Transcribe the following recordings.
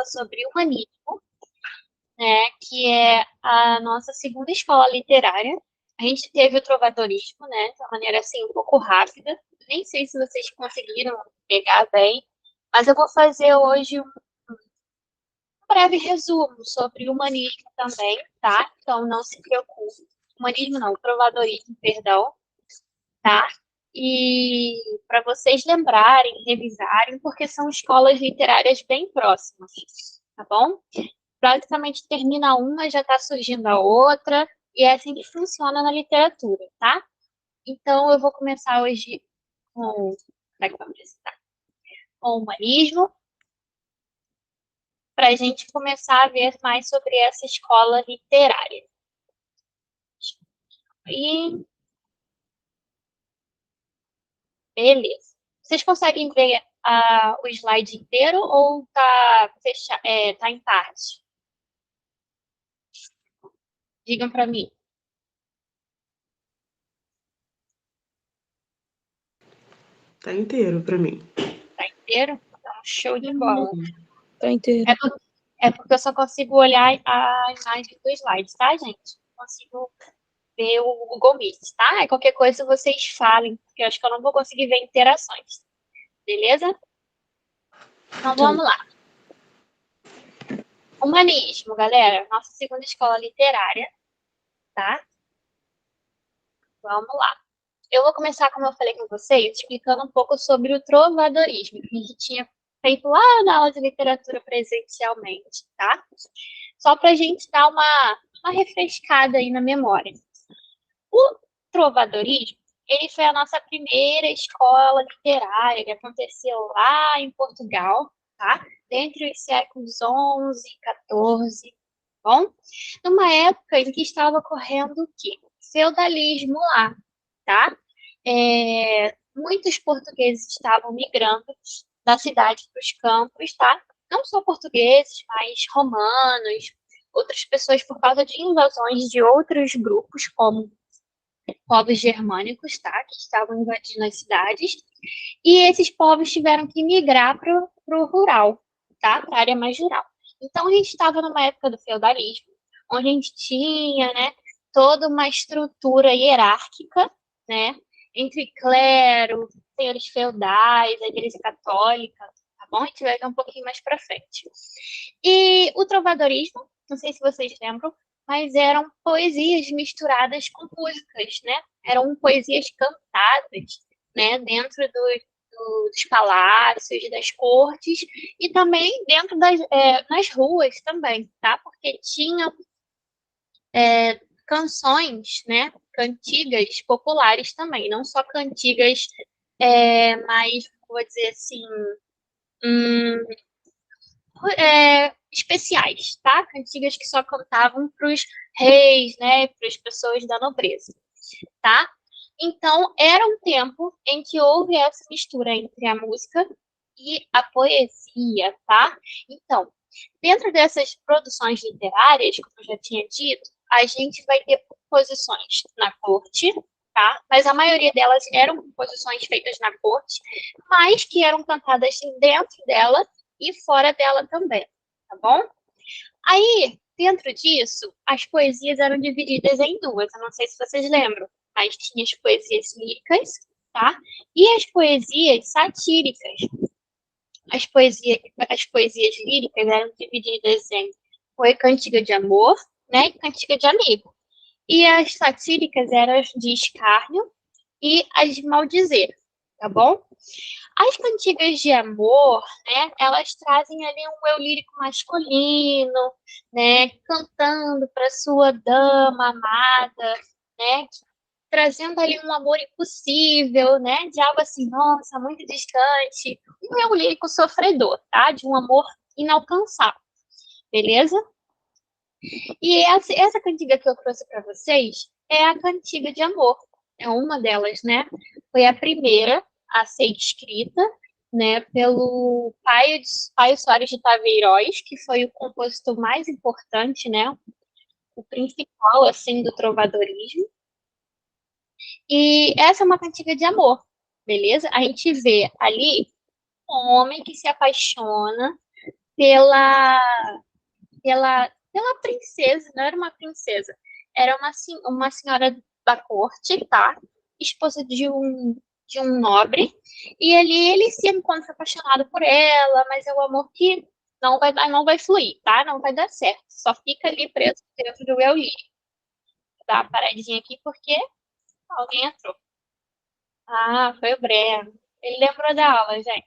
sobre humanismo, né, que é a nossa segunda escola literária. A gente teve o trovadorismo, né, de uma maneira assim um pouco rápida. Nem sei se vocês conseguiram pegar bem, mas eu vou fazer hoje um breve resumo sobre o humanismo também, tá? Então não se preocupe. Humanismo não, trovadorismo, perdão, tá? E para vocês lembrarem, revisarem, porque são escolas literárias bem próximas, tá bom? Praticamente termina uma, já está surgindo a outra, e é assim que funciona na literatura, tá? Então, eu vou começar hoje com, como é que eu vou apresentar? Com o humanismo, para a gente começar a ver mais sobre essa escola literária. E, beleza. Vocês conseguem ver o slide inteiro ou tá em parte? Digam para mim. Tá inteiro para mim. Tá inteiro? Então, show de bola. Tá inteiro. É porque eu só consigo olhar a imagem do slide, tá, gente? Não consigo ver o Google Meet, tá? Qualquer coisa vocês falem, porque eu acho que eu não vou conseguir ver interações. Beleza? Então vamos lá. Humanismo, galera. Nossa segunda escola literária, tá? Vamos lá. Eu vou começar, como eu falei com vocês, explicando um pouco sobre o trovadorismo, que a gente tinha feito lá na aula de literatura presencialmente, tá? Só para a gente dar uma refrescada aí na memória. O trovadorismo, ele foi a nossa primeira escola literária, que aconteceu lá em Portugal, tá? Entre os séculos XI e XIV, bom? Numa época em que estava ocorrendo o quê? Feudalismo lá, tá? Muitos portugueses estavam migrando da cidade para os campos, tá? Não só portugueses, mas romanos, outras pessoas por causa de invasões de outros grupos, como povos germânicos, tá? Que estavam invadindo as cidades. E esses povos tiveram que migrar para o rural, tá? Para a área mais rural. Então, a gente estava numa época do feudalismo, onde a gente tinha, né, toda uma estrutura hierárquica, né, entre clero, senhores feudais, a igreja católica, tá bom? A gente vai ver um pouquinho mais para frente. E o trovadorismo, não sei se vocês lembram, mas eram poesias misturadas com músicas, né? Eram poesias cantadas, né, dentro dos palácios, das cortes, e também dentro nas ruas também, tá? Porque tinha canções, né, cantigas populares também, não só cantigas mais, vou dizer assim, especiais, tá? Cantigas que só cantavam para os reis, né, para as pessoas da nobreza, tá? Então, era um tempo em que houve essa mistura entre a música e a poesia, tá? Então, dentro dessas produções literárias, como eu já tinha dito, a gente vai ter composições na corte, tá? Mas a maioria delas eram composições feitas na corte, mas que eram cantadas dentro dela e fora dela também, tá bom? Aí, dentro disso, as poesias eram divididas em duas, eu não sei se vocês lembram, mas tinha as poesias líricas, tá? E as poesias satíricas. As poesias líricas eram divididas em cantiga de amor, né, e cantiga de amigo. E as satíricas eram as de escárnio e as de maldizer, tá bom? As cantigas de amor, né, elas trazem ali um eu lírico masculino, né, cantando para sua dama amada, né, trazendo ali um amor impossível, né, de algo assim, nossa, muito distante, um eu lírico sofredor, tá, de um amor inalcançável, beleza? E essa cantiga que eu trouxe para vocês é a cantiga de amor, é uma delas, né, foi a primeira a ser escrita, né, pelo Paio Soares de Taveiroz, que foi o compositor mais importante, né, o principal, assim, do trovadorismo. E essa é uma cantiga de amor, beleza? A gente vê ali um homem que se apaixona pela, pela princesa, não era uma princesa, era uma senhora da corte, tá? Esposa de um nobre, e ali ele se encontra apaixonado por ela, mas é um amor que não vai fluir, tá? Não vai dar certo. Só fica ali preso dentro do eu li. Dá uma paradinha aqui porque alguém entrou. Ah, foi o Breno. Ele lembrou da aula, gente.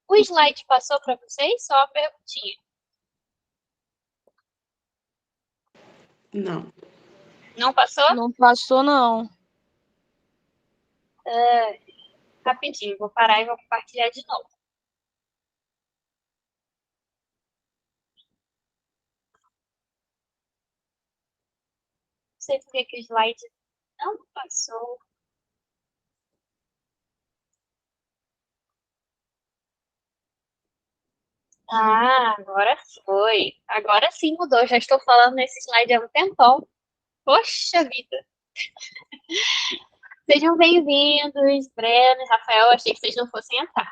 O slide passou para vocês? Só uma perguntinha. Não. Não passou? Não passou, não. Rapidinho, vou parar e vou compartilhar de novo. Não sei por que o slide não passou. Ah, agora foi. Agora sim mudou. Já estou falando nesse slide há um tempão. Poxa vida. Sejam bem-vindos, Breno e Rafael. Achei que vocês não fossem entrar.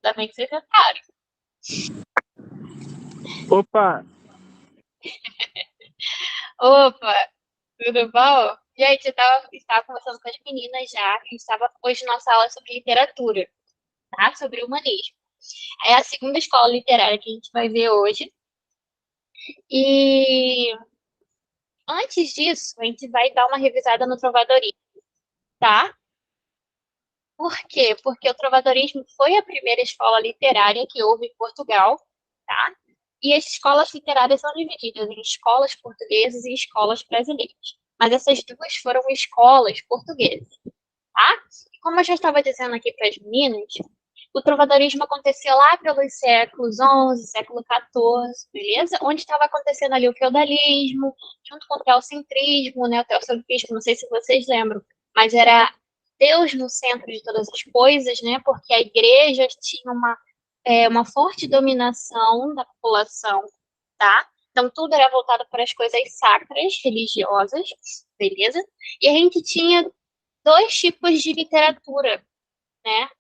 Ainda bem que vocês entraram. Opa! Opa, tudo bom? Gente, estava conversando com as meninas já, que estava hoje nossa aula sobre literatura, tá? Sobre humanismo. É a segunda escola literária que a gente vai ver hoje. E antes disso, a gente vai dar uma revisada no trovadorismo, tá? Por quê? Porque o trovadorismo foi a primeira escola literária que houve em Portugal, tá? E as escolas literárias são divididas em escolas portuguesas e escolas brasileiras. Mas essas duas foram escolas portuguesas, tá? E como eu já estava dizendo aqui para as meninas, o trovadorismo aconteceu lá pelos séculos XI, século XIV, beleza? Onde estava acontecendo ali o feudalismo, junto com o teocentrismo, né? O teocentrismo, não sei se vocês lembram, mas era Deus no centro de todas as coisas, né? Porque a igreja tinha uma forte dominação da população, tá? Então tudo era voltado para as coisas sacras, religiosas, beleza? E a gente tinha dois tipos de literatura, né?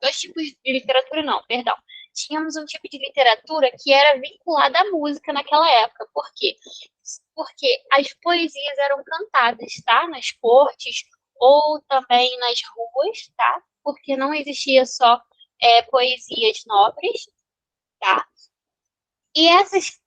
Dois tipos de literatura, não, perdão. Tínhamos um tipo de literatura que era vinculada à música naquela época. Por quê? Porque as poesias eram cantadas, tá? Nas cortes ou também nas ruas, tá? Porque não existia só poesias nobres, tá? E essas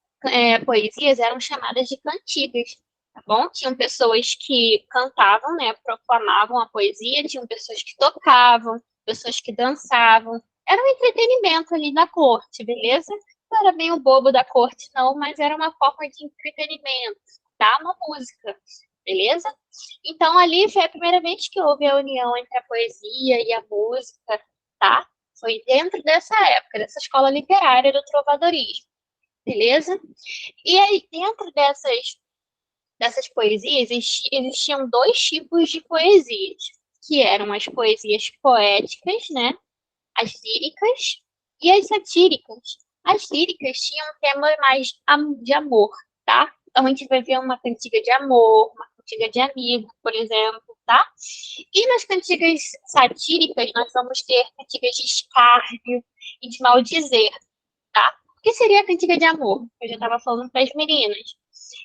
poesias eram chamadas de cantigas, tá bom? Tinham pessoas que cantavam, né, proclamavam a poesia, tinham pessoas que tocavam, pessoas que dançavam. Era um entretenimento ali na corte, beleza? Não era bem o bobo da corte, não, mas era uma forma de entretenimento, tá? Uma música, beleza? Então, ali foi a primeira vez que houve a união entre a poesia e a música, tá? Foi dentro dessa época, dessa escola literária do trovadorismo. Beleza? E aí, dentro dessas poesias, existiam dois tipos de poesias, que eram as poesias poéticas, né? As líricas e as satíricas. As líricas tinham um tema mais de amor, tá? Então a gente vai ver uma cantiga de amor, uma cantiga de amigo, por exemplo, tá? E nas cantigas satíricas, nós vamos ter cantigas de escárnio e de maldizer, tá? O que seria a cantiga de amor? Eu já estava falando para as meninas.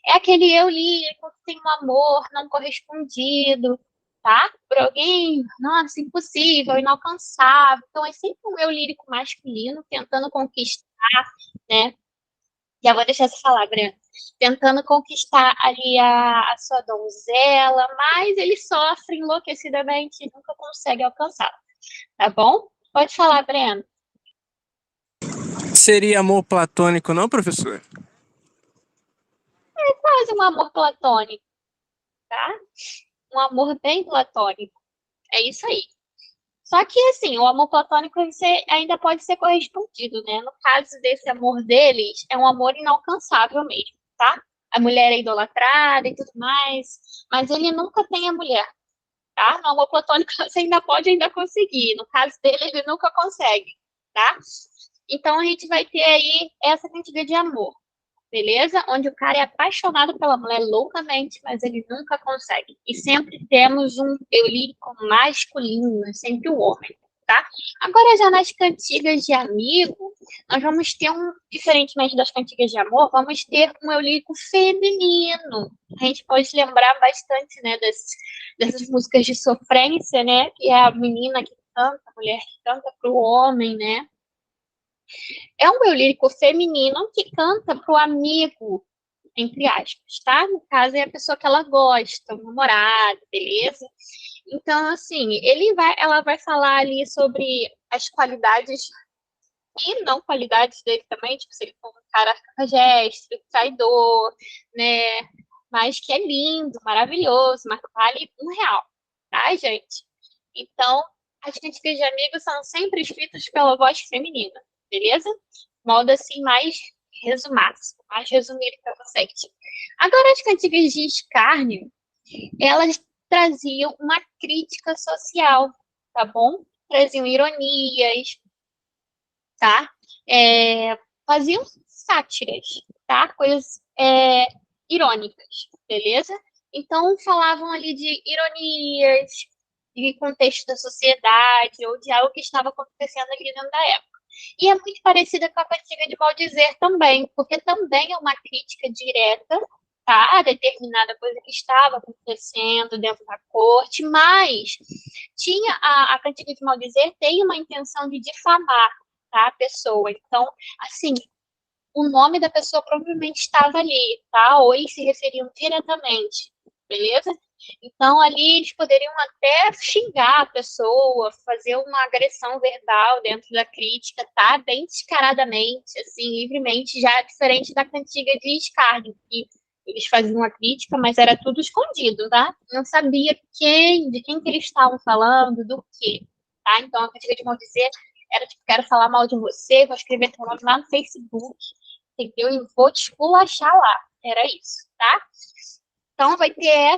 É aquele eu lírico que tem um amor não correspondido, tá? Por alguém, nossa, impossível, inalcançável. Então é sempre um eu lírico masculino tentando conquistar, né? Já vou deixar você falar, Breno. Tentando conquistar ali a sua donzela, mas ele sofre enlouquecidamente e nunca consegue alcançar, tá bom? Pode falar, Breno. Seria amor platônico, não, professor? Quase um amor platônico, tá? Um amor bem platônico. É isso aí. Só que, assim, o amor platônico ainda pode ser correspondido, né? No caso desse amor deles, é um amor inalcançável mesmo, tá? A mulher é idolatrada e tudo mais, mas ele nunca tem a mulher, tá? No amor platônico você ainda pode conseguir. No caso dele, ele nunca consegue, tá? Então a gente vai ter aí essa cantiga de amor. beleza? Onde o cara é apaixonado pela mulher loucamente, mas ele nunca consegue. E sempre temos um eu lírico masculino, é sempre o homem, tá? Agora, já nas cantigas de amigo, nós vamos ter diferentemente das cantigas de amor, vamos ter um eu lírico feminino. A gente pode lembrar bastante, né, dessas músicas de sofrência, né? Que é a menina que canta, a mulher que canta para o homem, né? É um eu lírico feminino que canta pro amigo, entre aspas, tá? No caso, é a pessoa que ela gosta, o namorado, beleza? Então, assim, ela vai falar ali sobre as qualidades e não qualidades dele também, tipo, se ele for um cara cafajeste, traidor, né? Mas que é lindo, maravilhoso, mas vale R$ 1, tá, gente? Então, as críticas de amigos são sempre escritas pela voz feminina, beleza? Modo assim mais resumado, mais resumido para vocês. Agora, as cantigas de escárnio, elas traziam uma crítica social, tá bom? Traziam ironias, tá? Faziam sátiras, tá? Coisas irônicas, beleza? Então, falavam ali de ironias, de contexto da sociedade, ou de algo que estava acontecendo ali dentro da época. E é muito parecida com a cantiga de Maldizer também, porque também é uma crítica direta, tá? A determinada coisa que estava acontecendo dentro da corte, mas tinha a cantiga de Maldizer tem uma intenção de difamar, tá? A pessoa. Então, assim, o nome da pessoa provavelmente estava ali, tá? Ou eles se referiam diretamente, beleza? Então, ali eles poderiam até xingar a pessoa, fazer uma agressão verbal dentro da crítica, tá? Bem descaradamente, assim, livremente, já diferente da cantiga de escárnio, que eles faziam a crítica, mas era tudo escondido, tá? Não sabia de quem que eles estavam falando, do quê, tá? Então, a cantiga de maldizer era tipo, quero falar mal de você, vou escrever teu nome lá no Facebook, entendeu? E vou te esculachar lá. Era isso, tá? Então, vai ter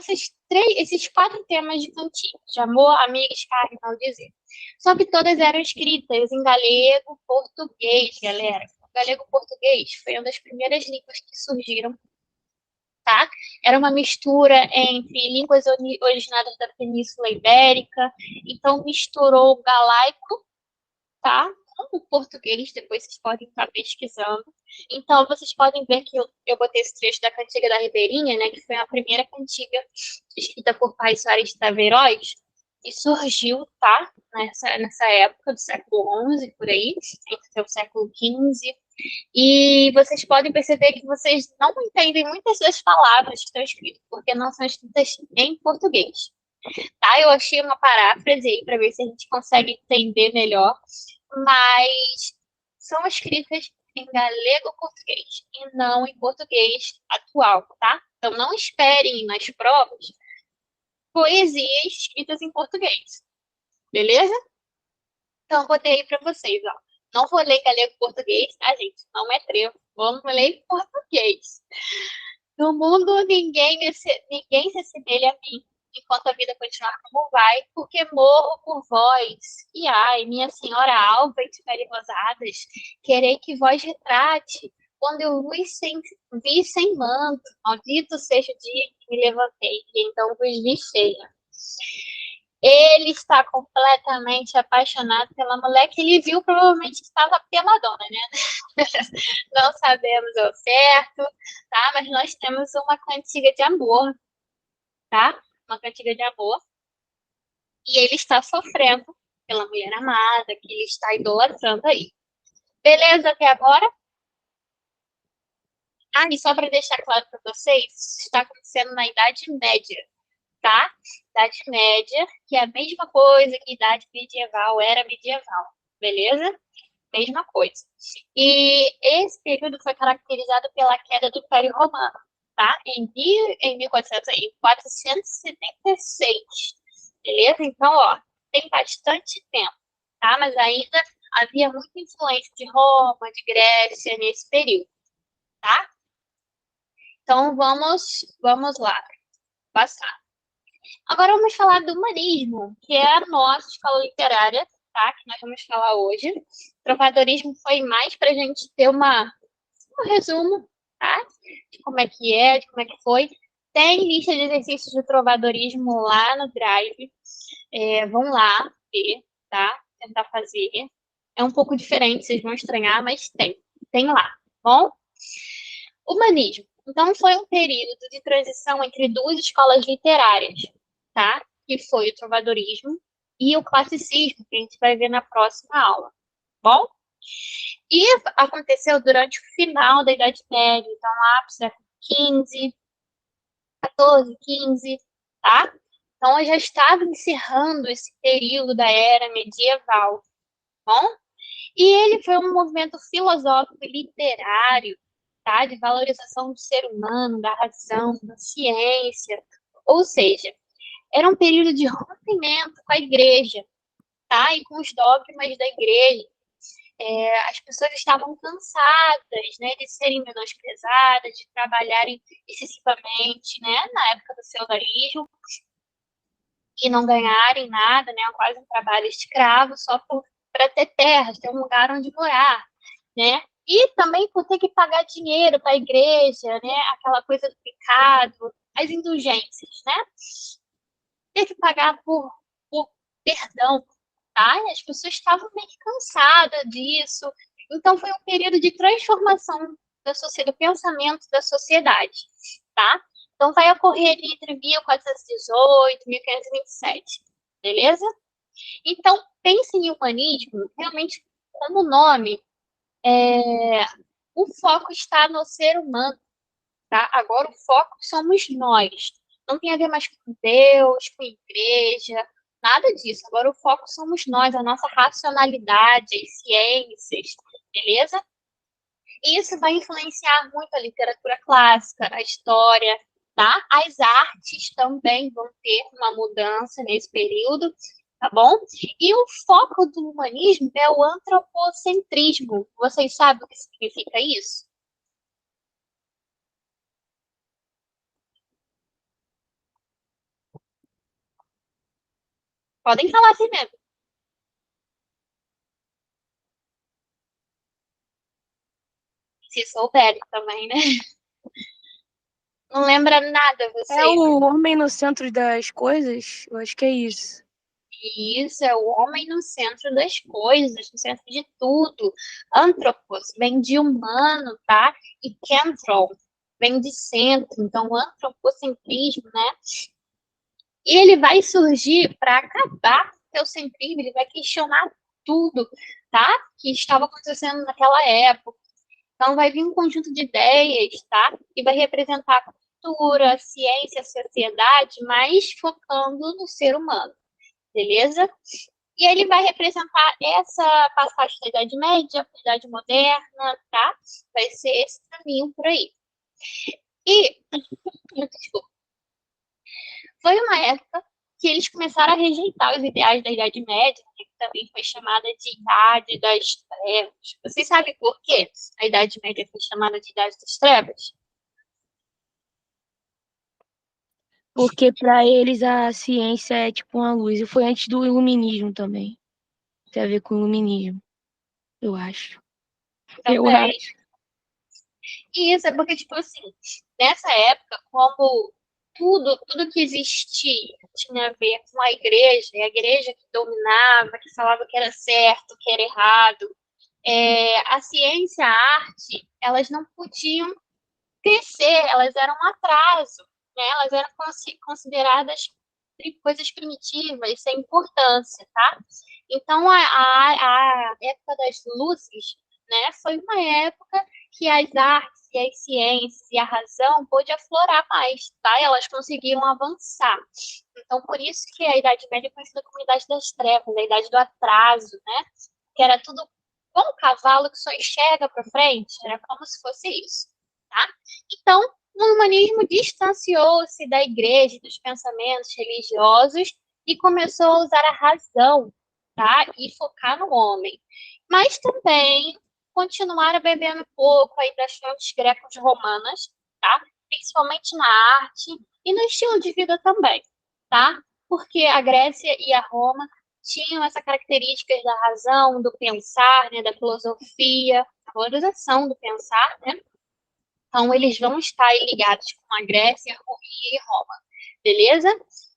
esses 4 temas de cantiga: de amor, amiga, escárnio e maldizer. Só que todas eram escritas em galego, português, galera. O galego-português foi uma das primeiras línguas que surgiram, tá? Era uma mistura entre línguas originadas da Península Ibérica, então misturou o galaico, tá? Com o português, depois vocês podem estar pesquisando. Então, vocês podem ver que eu botei esse trecho da Cantiga da Ribeirinha, né, que foi a primeira cantiga escrita por Paes Soares de Taveroz, e surgiu, tá, nessa época do século XI, por aí, entre o século XV, e vocês podem perceber que vocês não entendem muitas das palavras que estão escritas, porque não são escritas em português, tá? Eu achei uma paráfrase aí para ver se a gente consegue entender melhor, mas são escritas em galego-português e não em português atual, tá? Então não esperem nas provas poesias escritas em português, beleza? Então eu botei aí para vocês, ó. Não vou ler galego-português, tá, gente? Não é trevo. Vamos ler em português. No mundo ninguém se assemelha a mim, enquanto a vida continuar como vai, porque morro por vós. E ai, minha senhora alva e de pele rosadas, querei que vós retrate, quando eu vi sem manto, maldito seja o dia que me levantei, e então vos vi cheia. Ele está completamente apaixonado pela mulher que ele viu, provavelmente estava peladona, né? Não sabemos ao certo, tá? Mas nós temos uma cantiga de amor, tá? Uma cantiga de amor. E ele está sofrendo pela mulher amada, que ele está idolatrando aí. Beleza até agora? Ah, e só para deixar claro para vocês, isso está acontecendo na Idade Média, tá? Idade Média, que é a mesma coisa que Idade Medieval, era medieval, beleza? Mesma coisa. E esse período foi caracterizado pela queda do Império Romano, tá? Em 1476, beleza? Então, ó, tem bastante tempo, tá? Mas ainda havia muita influência de Roma, de Grécia nesse período, tá? Então, vamos lá, passar. Agora vamos falar do humanismo, que é a nossa escola literária, tá? Que nós vamos falar hoje. O trovadorismo foi mais para a gente ter um resumo, tá? De como é que é, de como é que foi. Tem lista de exercícios de trovadorismo lá no Drive. Vão lá ver, tá? Tentar fazer. É um pouco diferente, vocês vão estranhar, mas tem. Tem lá, tá bom? Humanismo. Então, foi um período de transição entre duas escolas literárias, tá? Que foi o trovadorismo e o classicismo, que a gente vai ver na próxima aula, tá bom? E aconteceu durante o final da Idade Média, então lá para o século XV, XIV, XV, tá? Então, eu já estava encerrando esse período da era medieval, tá bom? E ele foi um movimento filosófico e literário, tá? De valorização do ser humano, da razão, da ciência. Ou seja, era um período de rompimento com a igreja, tá? E com os dogmas da igreja. As pessoas estavam cansadas, né, de serem menosprezadas, de trabalharem excessivamente, né, na época do feudalismo, e não ganharem nada, né, quase um trabalho escravo, só para ter terras, ter um lugar onde morar, né? E também por ter que pagar dinheiro para a igreja, né? Aquela coisa do pecado, as indulgências, né? Ter que pagar por perdão, tá? E as pessoas estavam meio que cansadas disso. Então foi um período de transformação da sociedade, do pensamento da sociedade, tá? Então vai ocorrer ali entre 1418 e 1527, beleza? Então, pense em humanismo, realmente, como nome, o foco está no ser humano, tá? Agora o foco somos nós. Não tem a ver mais com Deus, com igreja, nada disso. Agora o foco somos nós, a nossa racionalidade, as ciências, beleza? E isso vai influenciar muito a literatura clássica, a história, tá? As artes também vão ter uma mudança nesse período, tá bom? E o foco do humanismo é o antropocentrismo. Vocês sabem o que significa isso? Podem falar assim mesmo, se souberem também, né? Não lembra nada É vocês. o homem no centro das coisas? Eu acho que é isso. Isso é o homem no centro das coisas, no centro de tudo. Anthropos vem de humano, tá? E centron vem de centro. Então, o antropocentrismo, né? E ele vai surgir para acabar com o teocentrismo, ele vai questionar tudo, tá? Que estava acontecendo naquela época. Então, vai vir um conjunto de ideias, tá? E vai representar a cultura, a ciência, a sociedade, mas focando no ser humano, beleza? E ele vai representar essa passagem da Idade Média, para a Idade Moderna, tá? Vai ser esse caminho por aí. E, desculpa, foi uma época que eles começaram a rejeitar os ideais da Idade Média, que também foi chamada de Idade das Trevas. Vocês sabem por quê a Idade Média foi chamada de Idade das Trevas? Porque para eles a ciência é tipo uma luz. E foi antes do iluminismo também. Tem a ver com o iluminismo, eu acho. Eu Também. acho. E isso é porque, tipo assim, nessa época, como tudo que existia tinha a ver com a igreja que dominava, que falava que era certo, que era errado, a ciência, a arte, elas não podiam crescer, elas eram um atraso, né? Elas eram consideradas coisas primitivas, sem importância, tá? Então, a época das luzes, né, foi uma época que as artes e as ciências e a razão pôde aflorar mais, tá? E elas conseguiram avançar. Então, por isso que a Idade Média é conhecida como Idade das Trevas, a Idade do Atraso, né? Que era tudo como um cavalo que só enxerga para frente, era como se fosse isso, tá? Então, o humanismo distanciou-se da igreja, dos pensamentos religiosos e começou a usar a razão, tá? E focar no homem. Mas também continuaram bebendo um pouco aí das fontes grecos romanas, tá? Principalmente na arte e no estilo de vida também, tá? Porque a Grécia e a Roma tinham essa característica da razão, do pensar, né, da filosofia, a valorização do pensar, né? Então, eles vão estar aí ligados com a Grécia e Roma, beleza?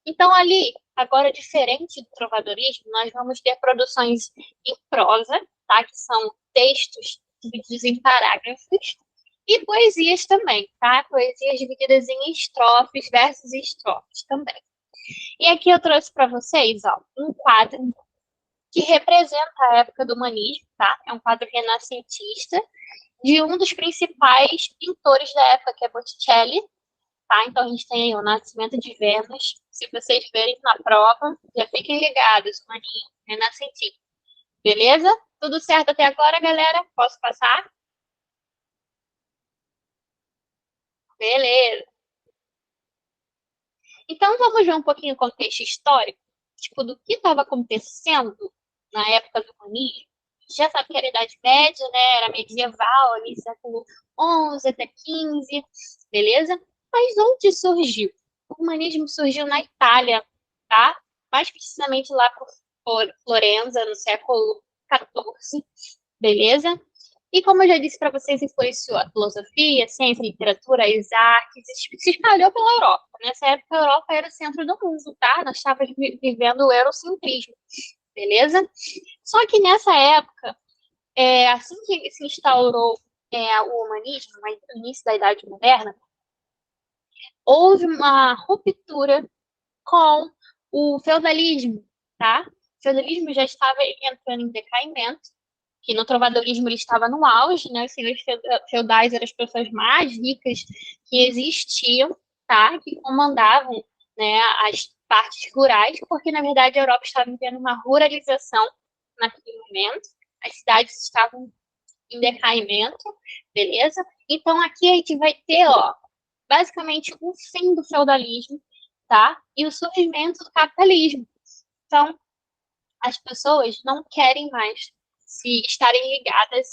Então, ali, agora, diferente do trovadorismo, nós vamos ter produções em prosa, tá? Que são textos divididos em parágrafos, e poesias também, tá? Poesias divididas em estrofes, versos e estrofes também. E aqui eu trouxe para vocês, ó, um quadro que representa a época do humanismo, tá? É um quadro renascentista de um dos principais pintores da época, que é Botticelli, tá? Então a gente tem aí o Nascimento de Vênus. Se vocês verem na prova, já fiquem ligados, humanismo renascentista. Beleza? Tudo certo até agora, galera? Posso passar? Beleza. Então vamos ver um pouquinho o contexto histórico, tipo, do que estava acontecendo na época do humanismo. Já sabe que era a Idade Média, né? Era medieval, ali, século XI até XV, beleza? Mas onde surgiu? O humanismo surgiu na Itália, tá? Mais precisamente lá por Florença, no século XIV, beleza? E como eu já disse para vocês, influenciou a filosofia, a ciência, a literatura, as artes, se espalhou pela Europa. Nessa época, a Europa era o centro do mundo, tá? Nós estávamos vivendo o eurocentrismo, beleza? Só que nessa época, assim que se instaurou o humanismo, no início da Idade Moderna, houve uma ruptura com o feudalismo, tá? O feudalismo já estava entrando em decaimento, que no trovadorismo ele estava no auge, né? Os senhores feudais eram as pessoas mais ricas que existiam, tá? Que comandavam, né, as partes rurais, porque na verdade a Europa estava vivendo uma ruralização naquele momento, as cidades estavam em decaimento, beleza? Então aqui a gente vai ter, ó, basicamente o fim do feudalismo, tá? E o surgimento do capitalismo. Então, as pessoas não querem mais se estarem ligadas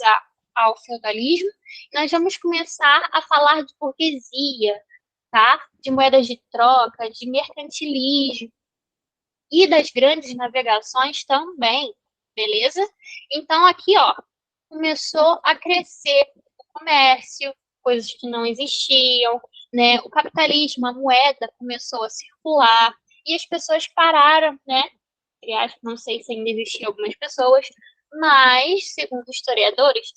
ao feudalismo. Nós vamos começar a falar de burguesia, tá? De moedas de troca, de mercantilismo e das grandes navegações também, beleza? Então aqui, ó, começou a crescer o comércio, coisas que não existiam, né? O capitalismo, a moeda começou a circular e as pessoas pararam, né? Não sei se ainda existiam algumas pessoas, mas, segundo historiadores,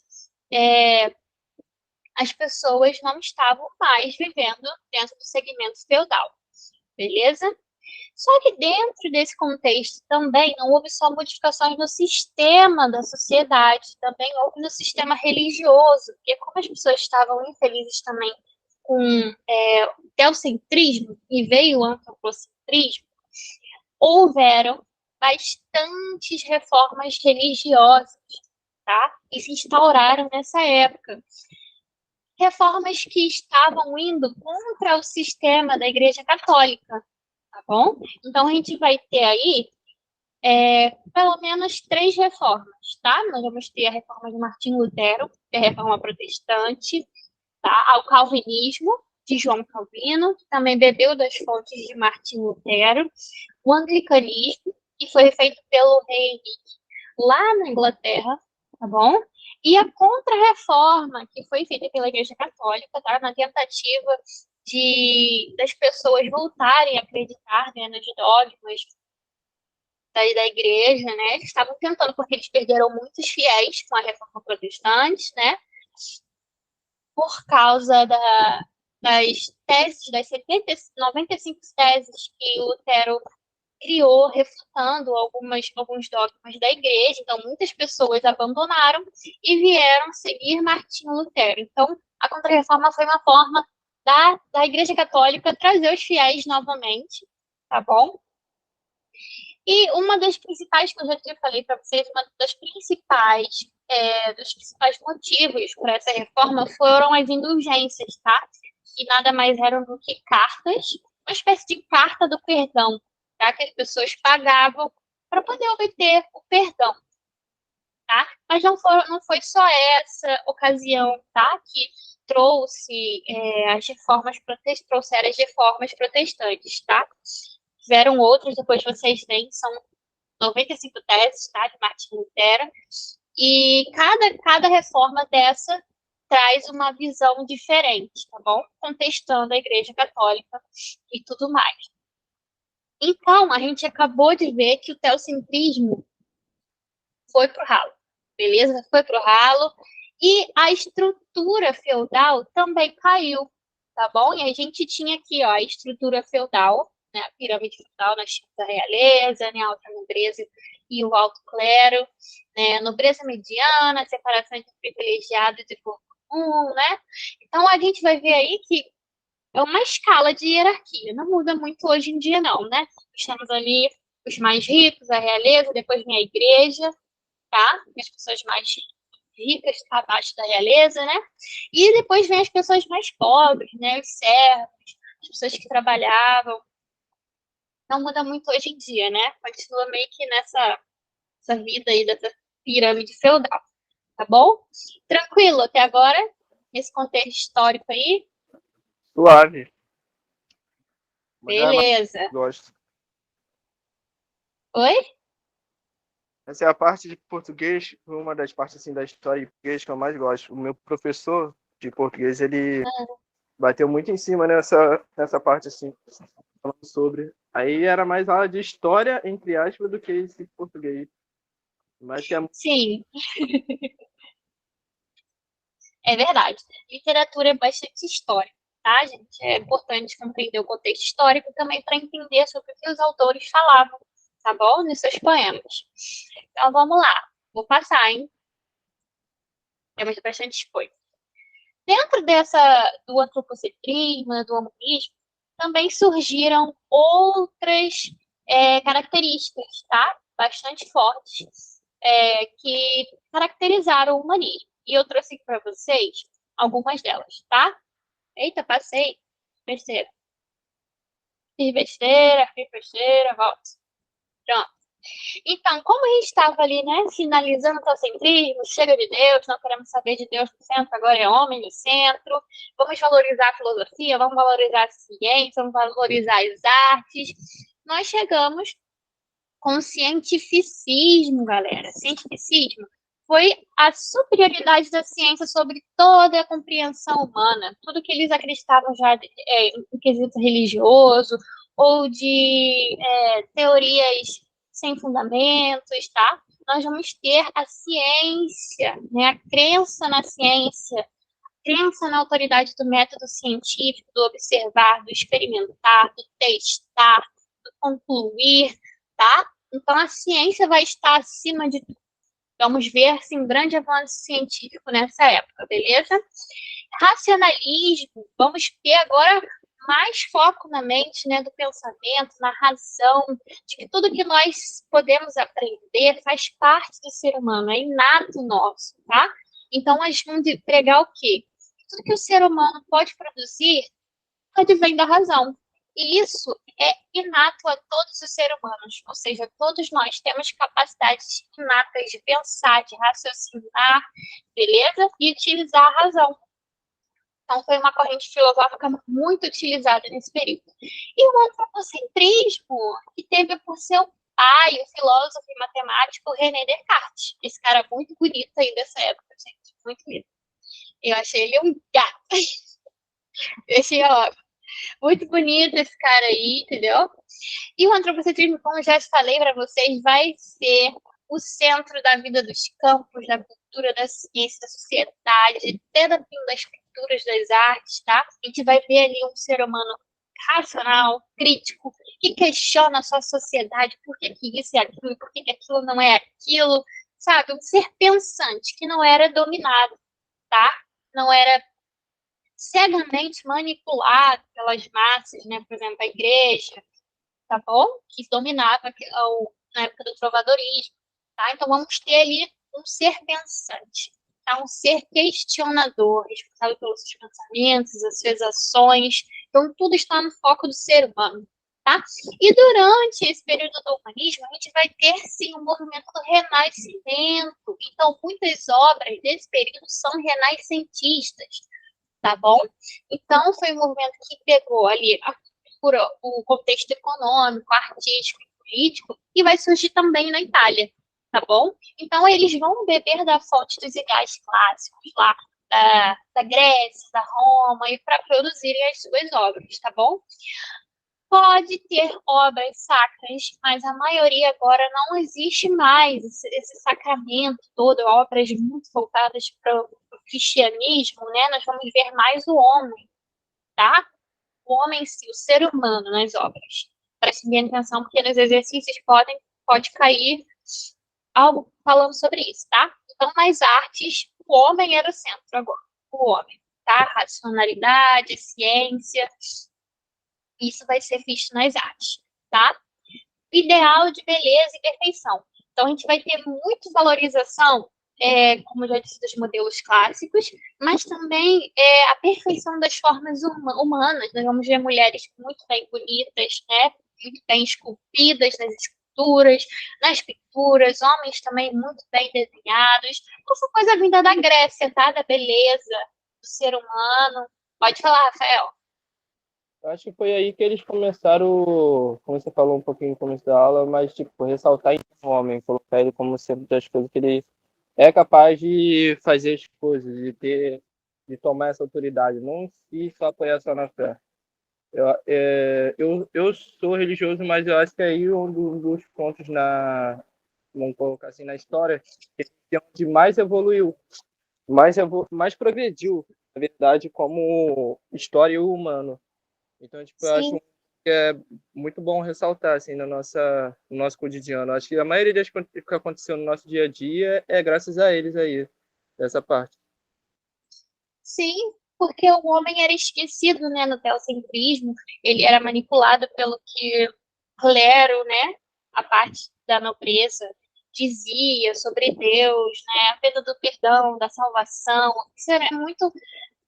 as pessoas não estavam mais vivendo dentro do segmento feudal, beleza? Só que dentro desse contexto também não houve só modificações no sistema da sociedade, também houve no sistema religioso, porque como as pessoas estavam infelizes também com o teocentrismo e veio o antropocentrismo, houveram bastantes reformas religiosas, tá? E se instauraram nessa época. Reformas que estavam indo contra o sistema da Igreja Católica, tá bom? Então, a gente vai ter aí pelo menos 3 reformas, tá? Nós vamos ter a reforma de Martim Lutero, que é a reforma protestante, tá? O calvinismo, de João Calvino, que também bebeu das fontes de Martim Lutero, o anglicanismo, que foi feito pelo rei Henrique lá na Inglaterra, tá bom? E a contra-reforma, que foi feita pela Igreja Católica, tá? Na tentativa das pessoas voltarem a acreditar, né, nos dogmas da igreja, né? Eles estavam tentando, porque eles perderam muitos fiéis com a reforma protestante, né? Por causa das teses, das 95 teses que Lutero criou, refutando alguns dogmas da igreja. Então, muitas pessoas abandonaram e vieram seguir Martinho Lutero. Então, a Contra-Reforma foi uma forma da Igreja Católica trazer os fiéis novamente, tá bom? E uma das principais, que eu já falei para vocês, uma das dos principais motivos para essa reforma foram as indulgências, tá? Que nada mais eram do que cartas, uma espécie de carta do perdão, tá? Que as pessoas pagavam para poder obter o perdão, tá? Mas não foi só essa ocasião, tá? Que trouxeram as reformas protestantes, tá? Tiveram outras, depois vocês veem, são 95 teses, tá? De Martin Lutero. E cada reforma dessa traz uma visão diferente, tá bom? Contestando a Igreja Católica e tudo mais. Então, a gente acabou de ver que o teocentrismo foi pro ralo, beleza? Foi pro ralo. E a estrutura feudal também caiu, tá bom? E a gente tinha aqui, ó, a estrutura feudal, né? A pirâmide feudal, nós tínhamos a realeza, né? A alta nobreza e o alto clero, né? Nobreza mediana, separação entre privilegiados e povo comum, né? Então, a gente vai ver aí que é uma escala de hierarquia, não muda muito hoje em dia, não, né? Temos ali os mais ricos, a realeza, depois vem a igreja, tá? As pessoas mais ricas abaixo da realeza, né? E depois vem as pessoas mais pobres, né? Os servos, as pessoas que trabalhavam. Não muda muito hoje em dia, né? Continua meio que nessa vida aí, dessa pirâmide feudal, tá bom? Tranquilo até agora? Esse contexto histórico aí? Suave. Beleza. Gosto. Oi? Essa é a parte de português, uma das partes assim da história de português que eu mais gosto. O meu professor de português, ele bateu muito em cima nessa parte assim, falando sobre. Aí era mais aula de história, entre aspas, do que esse português. Mas que é Sim. É verdade. Literatura é bastante história, tá, gente? É importante compreender o contexto histórico também para entender sobre o que os autores falavam, tá bom? Nos seus poemas. Então, vamos lá. Vou passar, hein? Temos bastante coisa. Dentro do antropocentrismo, né, do humanismo, também surgiram outras características, tá? Bastante fortes, que caracterizaram o humanismo. E eu trouxe para vocês algumas delas, tá? Eita, passei. Besteira. Fiz besteira, volta. Pronto. Então, como a gente estava ali, né, finalizando o teocentrismo, chega de Deus, não queremos saber de Deus no centro, agora é homem no centro, vamos valorizar a filosofia, vamos valorizar a ciência, vamos valorizar as artes. Nós chegamos com o cientificismo, galera. Cientificismo foi a superioridade da ciência sobre toda a compreensão humana, tudo que eles acreditavam já em quesito religioso ou de teorias sem fundamentos, tá? Nós vamos ter a ciência, né? A crença na ciência, crença na autoridade do método científico, do observar, do experimentar, do testar, do concluir, tá? Então, a ciência vai estar acima de tudo. Vamos ver, assim, um grande avanço científico nessa época, beleza? Racionalismo, vamos ter agora mais foco na mente, né, do pensamento, na razão, de que tudo que nós podemos aprender faz parte do ser humano, é inato nosso, tá? Então, a gente vai pregar o quê? Tudo que o ser humano pode produzir advém da razão. E isso é inato a todos os seres humanos, ou seja, todos nós temos capacidades inatas de pensar, de raciocinar, beleza? E utilizar a razão. Então, foi uma corrente filosófica muito utilizada nesse período. E o antropocentrismo, que teve por seu pai, o filósofo e matemático René Descartes. Esse cara muito bonito aí dessa época, gente. Muito lindo. Eu achei ele um gato. Eu achei, ó, muito bonito esse cara aí, entendeu? E o antropocentrismo, como eu já falei para vocês, vai ser o centro da vida dos campos, da cultura, da ciência, da sociedade, até das culturas, das artes, tá? A gente vai ver ali um ser humano racional, crítico, que questiona a sua sociedade, por que isso é aquilo, por que aquilo não é aquilo, sabe? Um ser pensante, que não era dominado, tá? Não era cegamente manipulado pelas massas, né? Por exemplo, a igreja, tá bom? Que dominava na época do trovadorismo, tá? Então, vamos ter ali um ser pensante, tá? Um ser questionador, responsável pelos seus pensamentos, as suas ações. Então, tudo está no foco do ser humano, tá? E durante esse período do humanismo, a gente vai ter, sim, o movimento do renascimento. Então, muitas obras desse período são renascentistas, tá bom? Então, foi um movimento que pegou ali o contexto econômico, artístico e político, e vai surgir também na Itália, tá bom? Então, eles vão beber da fonte dos ideais clássicos lá, da Grécia, da Roma, e para produzirem as suas obras, tá bom? Pode ter obras sacras, mas a maioria agora não existe mais esse sacramento todo, obras muito voltadas para o cristianismo, né? Nós vamos ver mais o homem, tá? O homem em si, o ser humano nas obras. Preste bem atenção, porque nos exercícios pode cair algo falando sobre isso, tá? Então, nas artes, o homem era o centro agora, o homem, tá? Racionalidade, ciência, isso vai ser visto nas artes, tá? Ideal de beleza e perfeição. Então, a gente vai ter muito valorização, como já disse, dos modelos clássicos, mas também a perfeição das formas humanas. Nós vamos ver mulheres muito bem bonitas, né? Muito bem esculpidas nas esculturas, nas pinturas, homens também muito bem desenhados. Essa coisa vinda da Grécia, tá? Da beleza do ser humano. Pode falar, Rafael. Eu acho que foi aí que eles começaram, como você falou um pouquinho no começo da aula, mas tipo, ressaltar o homem, colocar ele como sempre das coisas que ele é capaz de fazer as coisas, de tomar essa autoridade, não se só apoiar só na fé. Eu sou religioso, mas eu acho que aí dos pontos vamos colocar assim, na história, que é onde mais evoluiu, mais progrediu, na verdade, como história humano. Então, tipo, eu acho Sim. que é muito bom ressaltar, assim, no nosso cotidiano. Acho que a maioria das coisas que aconteceu no nosso dia a dia é graças a eles aí, dessa parte. Sim, porque o homem era esquecido, né, no teocentrismo, ele era manipulado pelo que o clero, né, a parte da nobreza, dizia sobre Deus, né, a vida do perdão, da salvação. Isso era muito.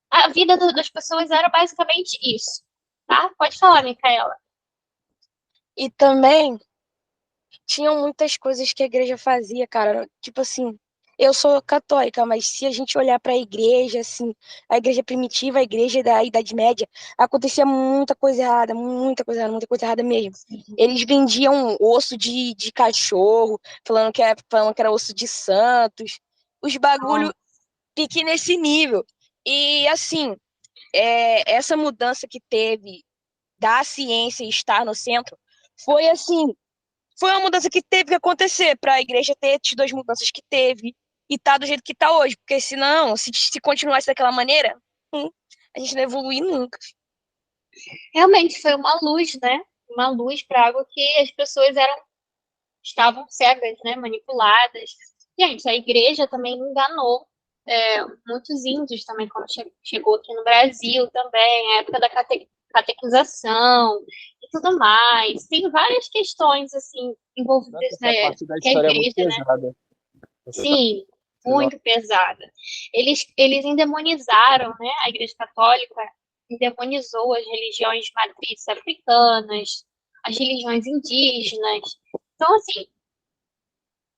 A vida das pessoas era basicamente isso, tá? Pode falar, Micaela. E também tinham muitas coisas que a igreja fazia, cara. Tipo assim, eu sou católica, mas se a gente olhar para a igreja, assim, a igreja primitiva, a igreja da Idade Média, acontecia muita coisa errada, muita coisa errada mesmo. Eles vendiam osso de cachorro, falando que era osso de santos, os bagulho pique nesse nível. E assim, essa mudança que teve da ciência estar no centro foi assim, foi uma mudança que teve que acontecer para a igreja ter tido as mudanças que teve e tá do jeito que tá hoje, porque senão, se continuasse daquela maneira, a gente não ia evoluir nunca. Realmente foi uma luz, né? Uma luz para algo que as pessoas estavam cegas, né? Manipuladas. Gente, a igreja também enganou muitos índios também quando chegou aqui no Brasil também, a época da catequização e tudo mais. Tem várias questões assim envolvidas, Essa né? parte da Que a história é muito igreja, né? pesada. Sim, muito pesada. Eles endemonizaram, né? A Igreja Católica endemonizou as religiões de matriz africanas, as religiões indígenas. Então, assim,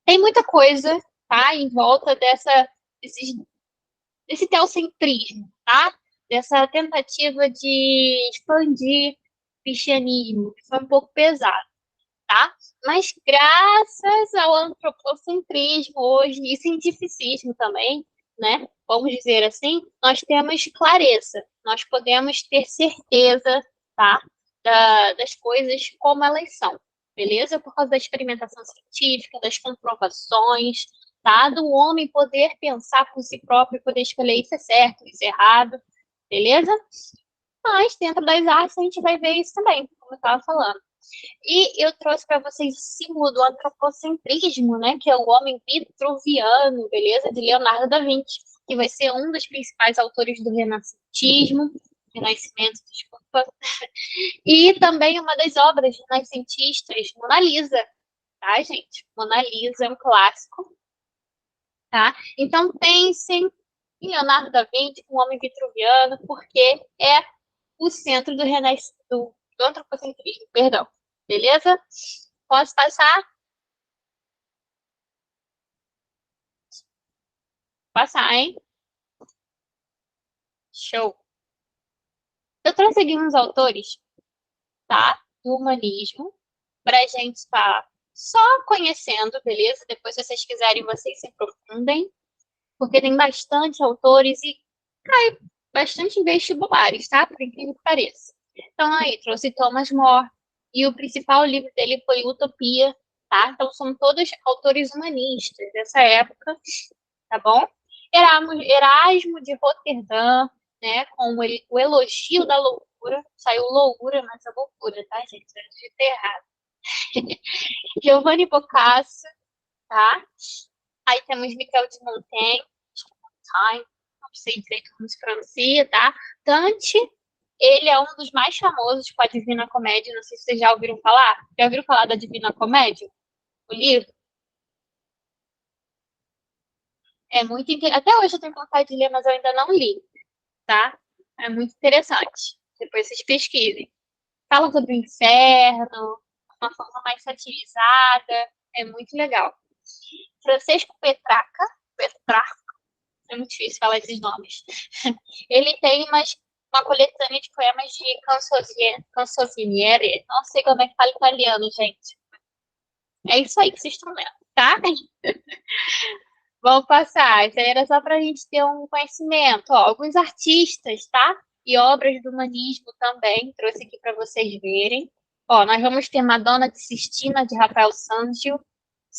tem muita coisa, tá? Em volta desse teocentrismo, tá? Dessa tentativa de expandir o cristianismo, que foi um pouco pesado, tá? Mas graças ao antropocentrismo hoje e cientificismo também, né? Vamos dizer assim, nós temos clareza, nós podemos ter certeza, tá? Das coisas como elas são, beleza? Por causa da experimentação científica, das comprovações, tá? Do homem poder pensar por si próprio, poder escolher isso é certo, isso é errado, beleza? Mas dentro das artes a gente vai ver isso também, como eu estava falando. E eu trouxe para vocês o símbolo do antropocentrismo, né, que é o homem vitruviano, beleza? De Leonardo da Vinci, que vai ser um dos principais autores do Renascimento, desculpa. E também uma das obras renascentistas, Mona Lisa, tá, gente? Mona Lisa é um clássico, tá? Então pensem em Leonardo da Vinci, um homem vitruviano, porque é o centro do antropocentrismo, perdão. Beleza? Posso passar? Passar, hein? Show. Eu trouxe aqui uns autores, tá? Do humanismo, para a gente estar só conhecendo, beleza? Depois, se vocês quiserem, vocês se aprofundem, porque tem bastante autores e bastante vestibulares, tá? Por incrível que pareça. Então, aí, trouxe Thomas More, e o principal livro dele foi Utopia, tá? Então, são todos autores humanistas dessa época, tá bom? Erasmo de Roterdã, né? Com o Elogio da Loucura. Saiu loucura nessa loucura, tá, gente? Eu digitei errado. Giovanni Boccaccio, tá? Aí temos Michel de Montaigne, não sei direito como se pronuncia, tá? Dante, ele é um dos mais famosos com a Divina Comédia, não sei se vocês já ouviram falar. Já ouviram falar da Divina Comédia? O livro? É muito até hoje eu tenho vontade de ler, mas eu ainda não li, tá? É muito interessante. Depois vocês pesquisem. Fala sobre o inferno, uma forma mais satirizada, é muito legal. Francisco Petrarca, é muito difícil falar esses nomes. Ele tem uma coletânea de poemas de Canzoniere. Não sei como é que fala italiano, gente. É isso aí que vocês estão lendo, tá? Vamos passar. Isso aí era só para a gente ter um conhecimento. Ó, alguns artistas, tá? E obras do humanismo também. Trouxe aqui para vocês verem. Ó, nós vamos ter Madonna de Sistina, de Rafael Sanzio.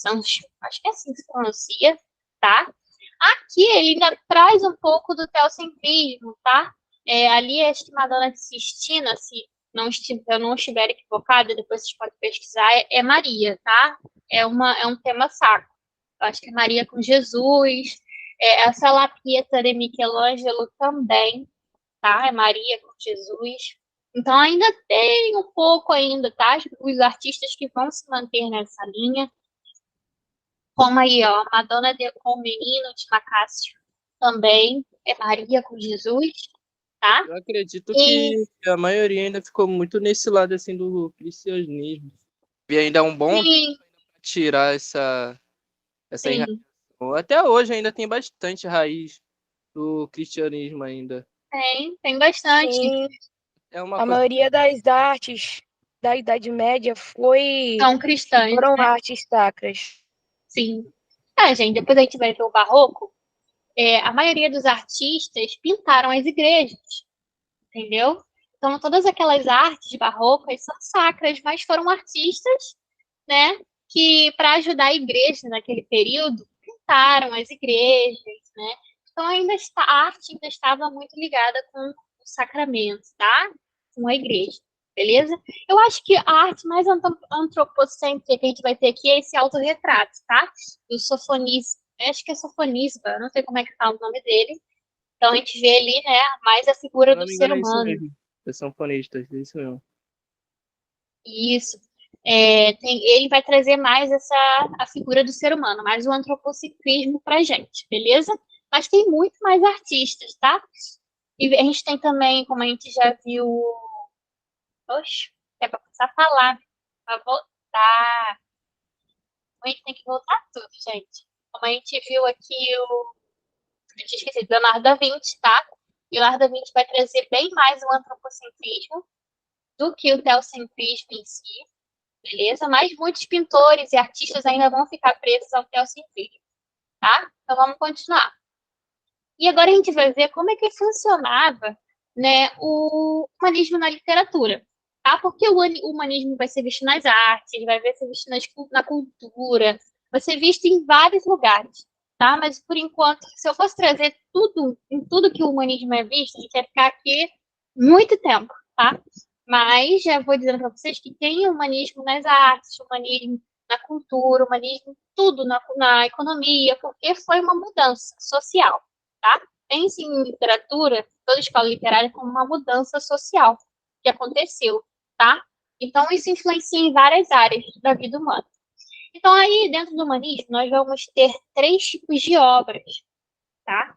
Acho que é assim que se pronuncia, tá? Aqui ele ainda traz um pouco do teocentrismo, tá? Ali acho que Madonna de Sistina, se eu não estiver equivocada, depois vocês podem pesquisar, é Maria, tá? É um tema sacro. Eu acho que é Maria com Jesus. Essa La Pietà de Michelangelo também, tá? É Maria com Jesus. Então ainda tem um pouco ainda, tá? Os artistas que vão se manter nessa linha. Como aí, ó, Madonna com o Menino de Macácio também é Maria com Jesus, tá? Eu acredito que a maioria ainda ficou muito nesse lado assim do cristianismo. E ainda é um bom Sim, tirar essa sim, enraização. Até hoje ainda tem bastante raiz do cristianismo ainda. tem bastante. Sim, É uma a coisa. maioria das artes da Idade Média São cristãs, foram né? artes sacras. Sim. Gente, depois a gente vai ver o barroco. A maioria dos artistas pintaram as igrejas, entendeu? Então, todas aquelas artes barrocas são sacras, mas foram artistas, né, que para ajudar a igreja naquele período, pintaram as igrejas, né? Então, a arte ainda estava muito ligada com o sacramento, tá? Com a igreja, beleza? Eu acho que a arte mais antropocêntrica que a gente vai ter aqui é esse autorretrato, tá? Do Sofonisba. Acho que é Sofonisba, não sei como é que fala o nome dele. Então, a gente vê ali, né, mais a Se figura eu do não me ser engano, é isso humano. mesmo. Eles são fonistas, é isso mesmo. Isso. Ele vai trazer mais a figura do ser humano, mais o antropocentrismo pra gente, beleza? Mas tem muito mais artistas, tá? E a gente tem também, como a gente já viu. Oxe, é pra começar a falar, pra voltar. A gente tem que voltar tudo, gente. Como a gente viu aqui a gente esqueci, Leonardo da Vinci, tá? Leonardo da Vinci vai trazer bem mais o antropocentrismo do que o teocentrismo em si, beleza? Mas muitos pintores e artistas ainda vão ficar presos ao teocentrismo, tá? Então vamos continuar. E agora a gente vai ver como é que funcionava, né, o humanismo na literatura, tá? Porque o humanismo vai ser visto nas artes, vai ser visto na cultura, vai ser visto em vários lugares, tá? Mas por enquanto, se eu fosse trazer em tudo que o humanismo é visto, a gente vai ficar aqui muito tempo, tá? Mas já vou dizendo para vocês que tem humanismo nas artes, humanismo na cultura, humanismo tudo na economia, porque foi uma mudança social, tá? Pense em literatura, toda escola literária, como uma mudança social que aconteceu, tá? Então, isso influencia em várias áreas da vida humana. Então, aí, dentro do humanismo, nós vamos ter 3 tipos de obras, tá?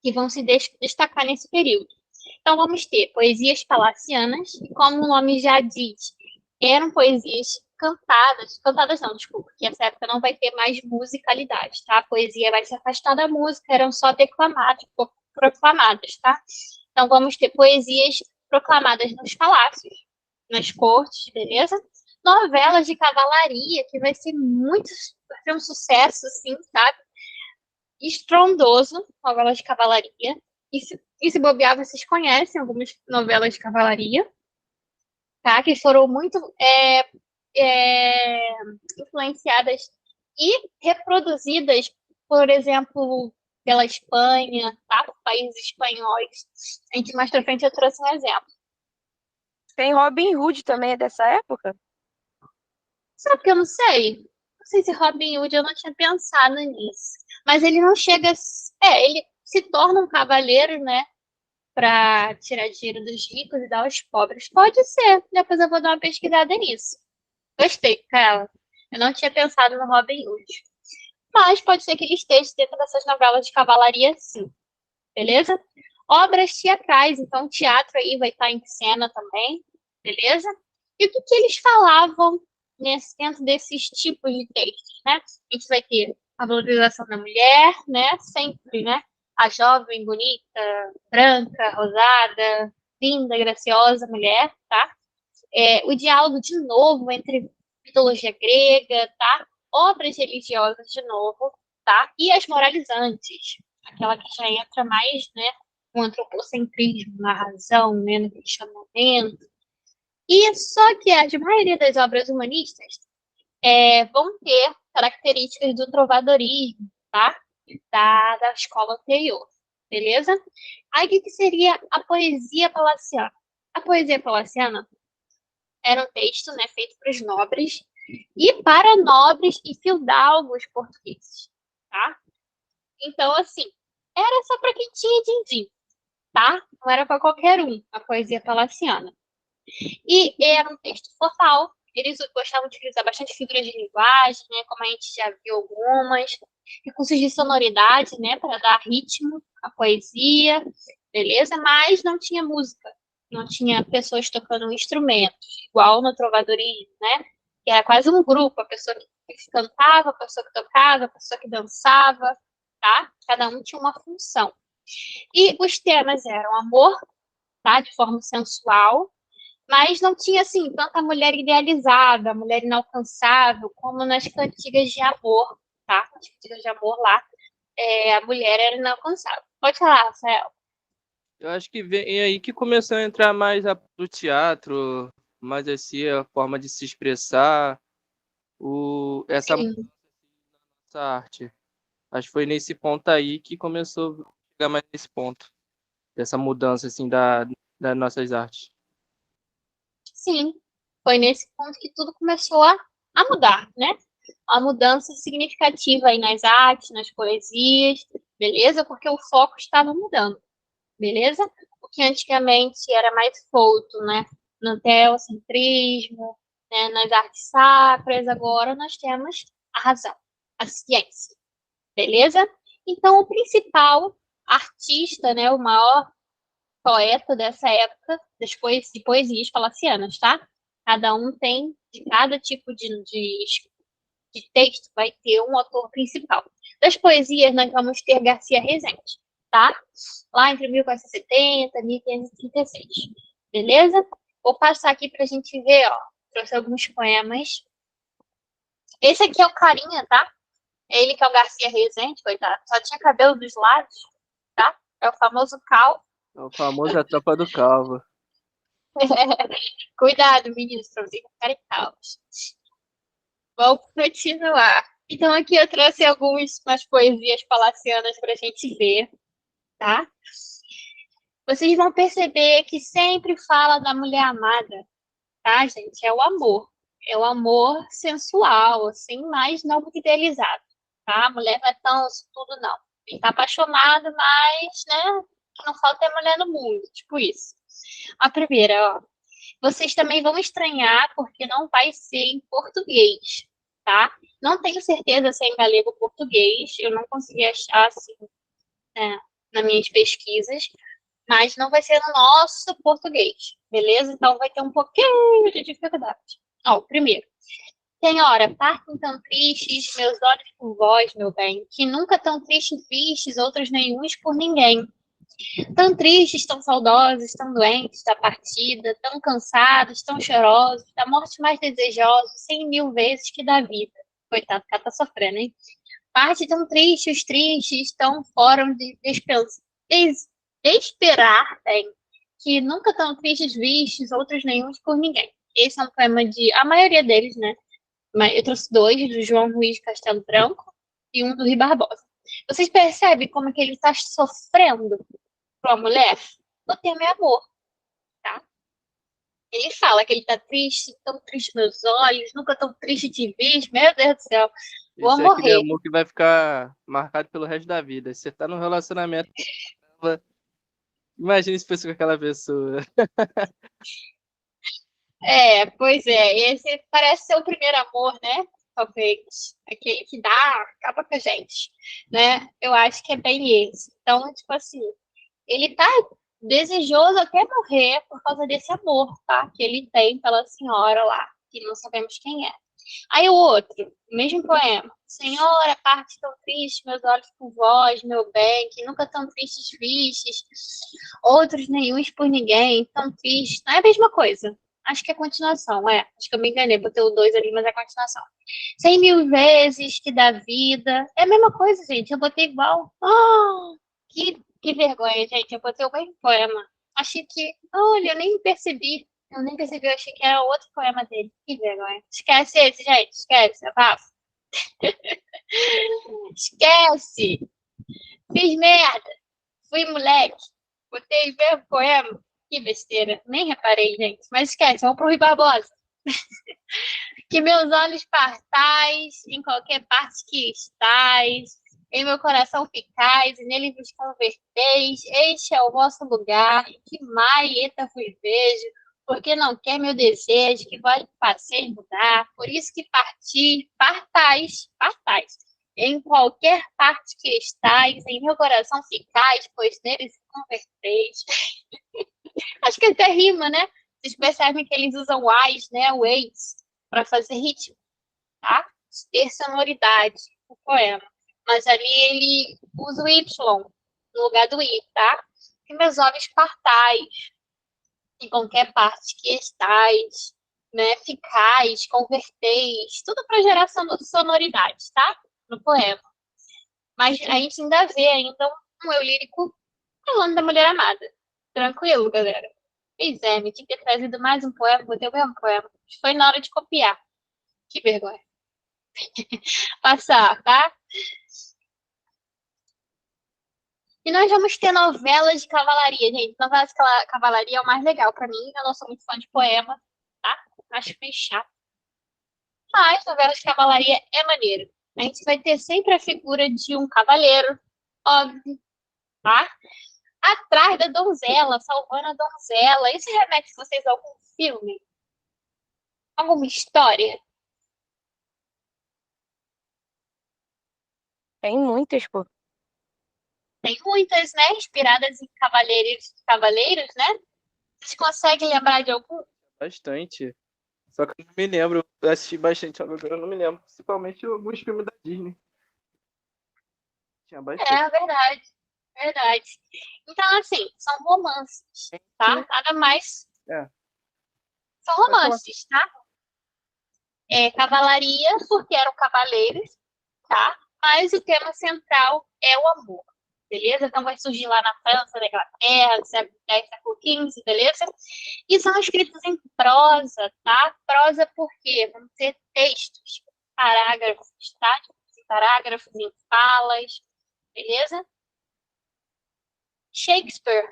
Que vão se destacar nesse período. Então, vamos ter poesias palacianas, e como o nome já diz, eram poesias cantadas não, desculpa, que essa época não vai ter mais musicalidade, tá? A poesia vai se afastar da música, eram só declamadas, proclamadas, tá? Então, vamos ter poesias proclamadas nos palácios, nas cortes, beleza? Novelas de cavalaria, que vai ser um sucesso, assim, sabe? Estrondoso, novelas de cavalaria. E se bobear, vocês conhecem algumas novelas de cavalaria, tá? Que foram muito influenciadas e reproduzidas, por exemplo, pela Espanha, tá? Por países espanhóis. A gente mais pra frente eu trouxe um exemplo. Tem Robin Hood também, é dessa época? Sabe que eu não sei? Não sei se Robin Hood, eu não tinha pensado nisso. Mas ele não chega. Ele se torna um cavaleiro, né? Pra tirar dinheiro dos ricos e dar aos pobres. Pode ser. Depois eu vou dar uma pesquisada nisso. Gostei, cara. Eu não tinha pensado no Robin Hood. Mas pode ser que ele esteja dentro dessas novelas de cavalaria, sim. Beleza? Obras teatrais. Então, o teatro aí vai estar em cena também. Beleza? E o que eles falavam dentro desses tipos de textos, né? A gente vai ter a valorização da mulher, né? Sempre, né? A jovem, bonita, branca, rosada, linda, graciosa mulher, tá? O diálogo, de novo, entre mitologia grega, tá? Obras religiosas, de novo, tá? E as moralizantes, aquela que já entra mais, né? No antropocentrismo, na razão, né? No questionamento. E só que a maioria das obras humanistas vão ter características do trovadorismo, tá? Da escola anterior, beleza? Aí o que seria a poesia palaciana? A poesia palaciana era um texto, né, feito para os nobres e para nobres e fidalgos portugueses, tá? Então, assim, era só para quem tinha din-din, tá? Não era para qualquer um, a poesia palaciana. E era um texto formal. Eles gostavam de utilizar bastante figuras de linguagem, né, como a gente já viu algumas, recursos de sonoridade, né, para dar ritmo à poesia, beleza? Mas não tinha música, não tinha pessoas tocando instrumentos, igual no trovadorismo, né? Que era quase um grupo, a pessoa que cantava, a pessoa que tocava, a pessoa que dançava, tá? Cada um tinha uma função. E os temas eram amor, tá? De forma sensual, mas não tinha, assim, tanta mulher idealizada, mulher inalcançável, como nas cantigas de amor, tá? Nas cantigas de amor lá, a mulher era inalcançável. Pode falar, Rafael. Eu acho que vem aí que começou a entrar mais do teatro, mais assim, a forma de se expressar, Sim, essa arte. Acho que foi nesse ponto aí que começou a chegar mais nesse ponto, dessa mudança assim das nossas artes. sim. Foi nesse ponto que tudo começou a mudar, né? A mudança significativa aí nas artes, nas poesias, beleza? Porque o foco estava mudando, beleza? O que antigamente era mais solto, né? No teocentrismo, né? Nas artes sacras, agora nós temos a razão, a ciência, beleza? Então, o principal artista, né? O maior poeta dessa época de poesias palacianas, tá? Cada um tem, de cada tipo de texto, vai ter um autor principal. Das poesias, nós vamos ter Garcia Rezende, tá? Lá entre 1470 e 1536. Beleza? Vou passar aqui pra gente ver, ó. Trouxe alguns poemas. Esse aqui é o carinha, tá? Ele que é o Garcia Rezende, coitado. Só tinha cabelo dos lados, tá? É o famoso cal. É o famoso A Tropa do Calvo. Cuidado, meninos, pra você ficarem calmos. Vamos continuar. Então, aqui eu trouxe algumas poesias palacianas para a gente ver, tá? Vocês vão perceber que sempre fala da mulher amada, tá, gente? É o amor. É o amor sensual, assim, mas não muito idealizado, tá? A mulher não é tão isso tudo, não. Ele tá apaixonado, mas, né, não falta é mulher no mundo, tipo isso. A primeira, ó. Vocês também vão estranhar, porque não vai ser em português, tá? Não tenho certeza se é em galego ou português, eu não consegui achar, assim, nas minhas pesquisas, mas não vai ser no nosso português, beleza? Então vai ter um pouquinho de dificuldade. Ó, primeiro. Senhora, partem tão tristes meus olhos por vós, meu bem, que nunca tão tristes vistes outros nenhuns por ninguém. Tão tristes, tão saudosos, tão doentes da partida, tão cansados, tão chorosos, da morte mais desejosos, 100.000 vezes que da vida. Coitado, o cara tá sofrendo, hein? Parte tão triste, os tristes, tão fora de Esperar, bem, que nunca tão tristes vistos, outros nenhum por ninguém. Esse é um poema de, a maioria deles, né? Mas eu trouxe dois, do João Ruiz Castelo Branco e um do Rui Barbosa. Vocês percebem como é que ele está sofrendo por uma mulher? O tema é amor, tá? Ele fala que ele tá triste, tão triste meus olhos, nunca tão triste te vi, meu Deus do céu, vou Esse é aquele morrer. amor que vai ficar marcado pelo resto da vida. Você tá num relacionamento. Imagina se fosse com aquela pessoa. Pois é, esse parece ser o primeiro amor, né? Talvez, aquele que dá, acaba com a gente, né? Eu acho que é bem esse. Então, tipo assim, ele tá desejoso até morrer por causa desse amor, tá? Que ele tem pela senhora lá, que não sabemos quem é. Aí o outro, mesmo poema. Senhora, parte tão triste, meus olhos por vós, meu bem, que nunca tão tristes vistes, outros nenhuns por ninguém, tão tristes. Não é a mesma coisa. Acho que é continuação, é. Acho que eu me enganei, botei o dois ali, mas é continuação. 100.000 vezes que dá vida. É a mesma coisa, gente. Eu botei igual. Que vergonha, gente. Eu botei o mesmo poema. Achei que. Olha, eu nem percebi. Eu nem percebi, eu achei que era outro poema dele. Que vergonha. Esquece esse, gente. Esquece, abafa. Esquece. Fiz merda. Fui moleque. Botei o mesmo poema. Que besteira. Nem reparei, gente. Mas esquece, vamos pro Rui Barbosa. Que meus olhos partais, em qualquer parte que estais, em meu coração ficais, e nele vos converteis, este é o vosso lugar, e que maieta vos vejo, porque não quer meu desejo, que vós passeis mudar, por isso que partais, em qualquer parte que estais, em meu coração ficais, pois nele se converteis. Acho que até rima, né? Vocês percebem que eles usam o ais, né? O eis, para fazer ritmo, tá? Ter sonoridade, o poema. Mas ali ele usa o Y no lugar do I, tá? E meus olhos partais, em qualquer parte que estais, né? Ficais, converteis, tudo para gerar sonoridade, tá? No poema. Mas a gente ainda vê ainda um eu lírico falando da mulher amada. Tranquilo, galera? Pois é, me tinha que ter trazido mais um poema, botei o mesmo poema. Foi na hora de copiar. Que vergonha. Passar, tá? E nós vamos ter novelas de cavalaria, gente. Novelas de cavalaria é o mais legal pra mim. Eu não sou muito fã de poema, tá? Acho meio chato. Mas novelas de cavalaria é maneiro. A gente vai ter sempre a figura de um cavaleiro, óbvio, tá? Atrás da donzela, salvando a donzela. Isso remete vocês a algum filme? Alguma história? Tem muitas, pô. Tem muitas, né? Inspiradas em cavaleiros, né? Vocês conseguem lembrar de algum? Bastante. Só que eu não me lembro. Eu assisti bastante, agora eu não me lembro. Principalmente alguns filmes da Disney. Tinha bastante. É verdade, verdade. Então, assim, são romances, tá? Nada mais. É. São romances, tá? É cavalaria, porque eram cavaleiros, tá? Mas o tema central é o amor, beleza? Então vai surgir lá na França, na Inglaterra, século X, século XV, beleza? E são escritos em prosa, tá? Prosa por quê? Vão ter textos, parágrafos, tá? Parágrafos em falas, beleza? Shakespeare,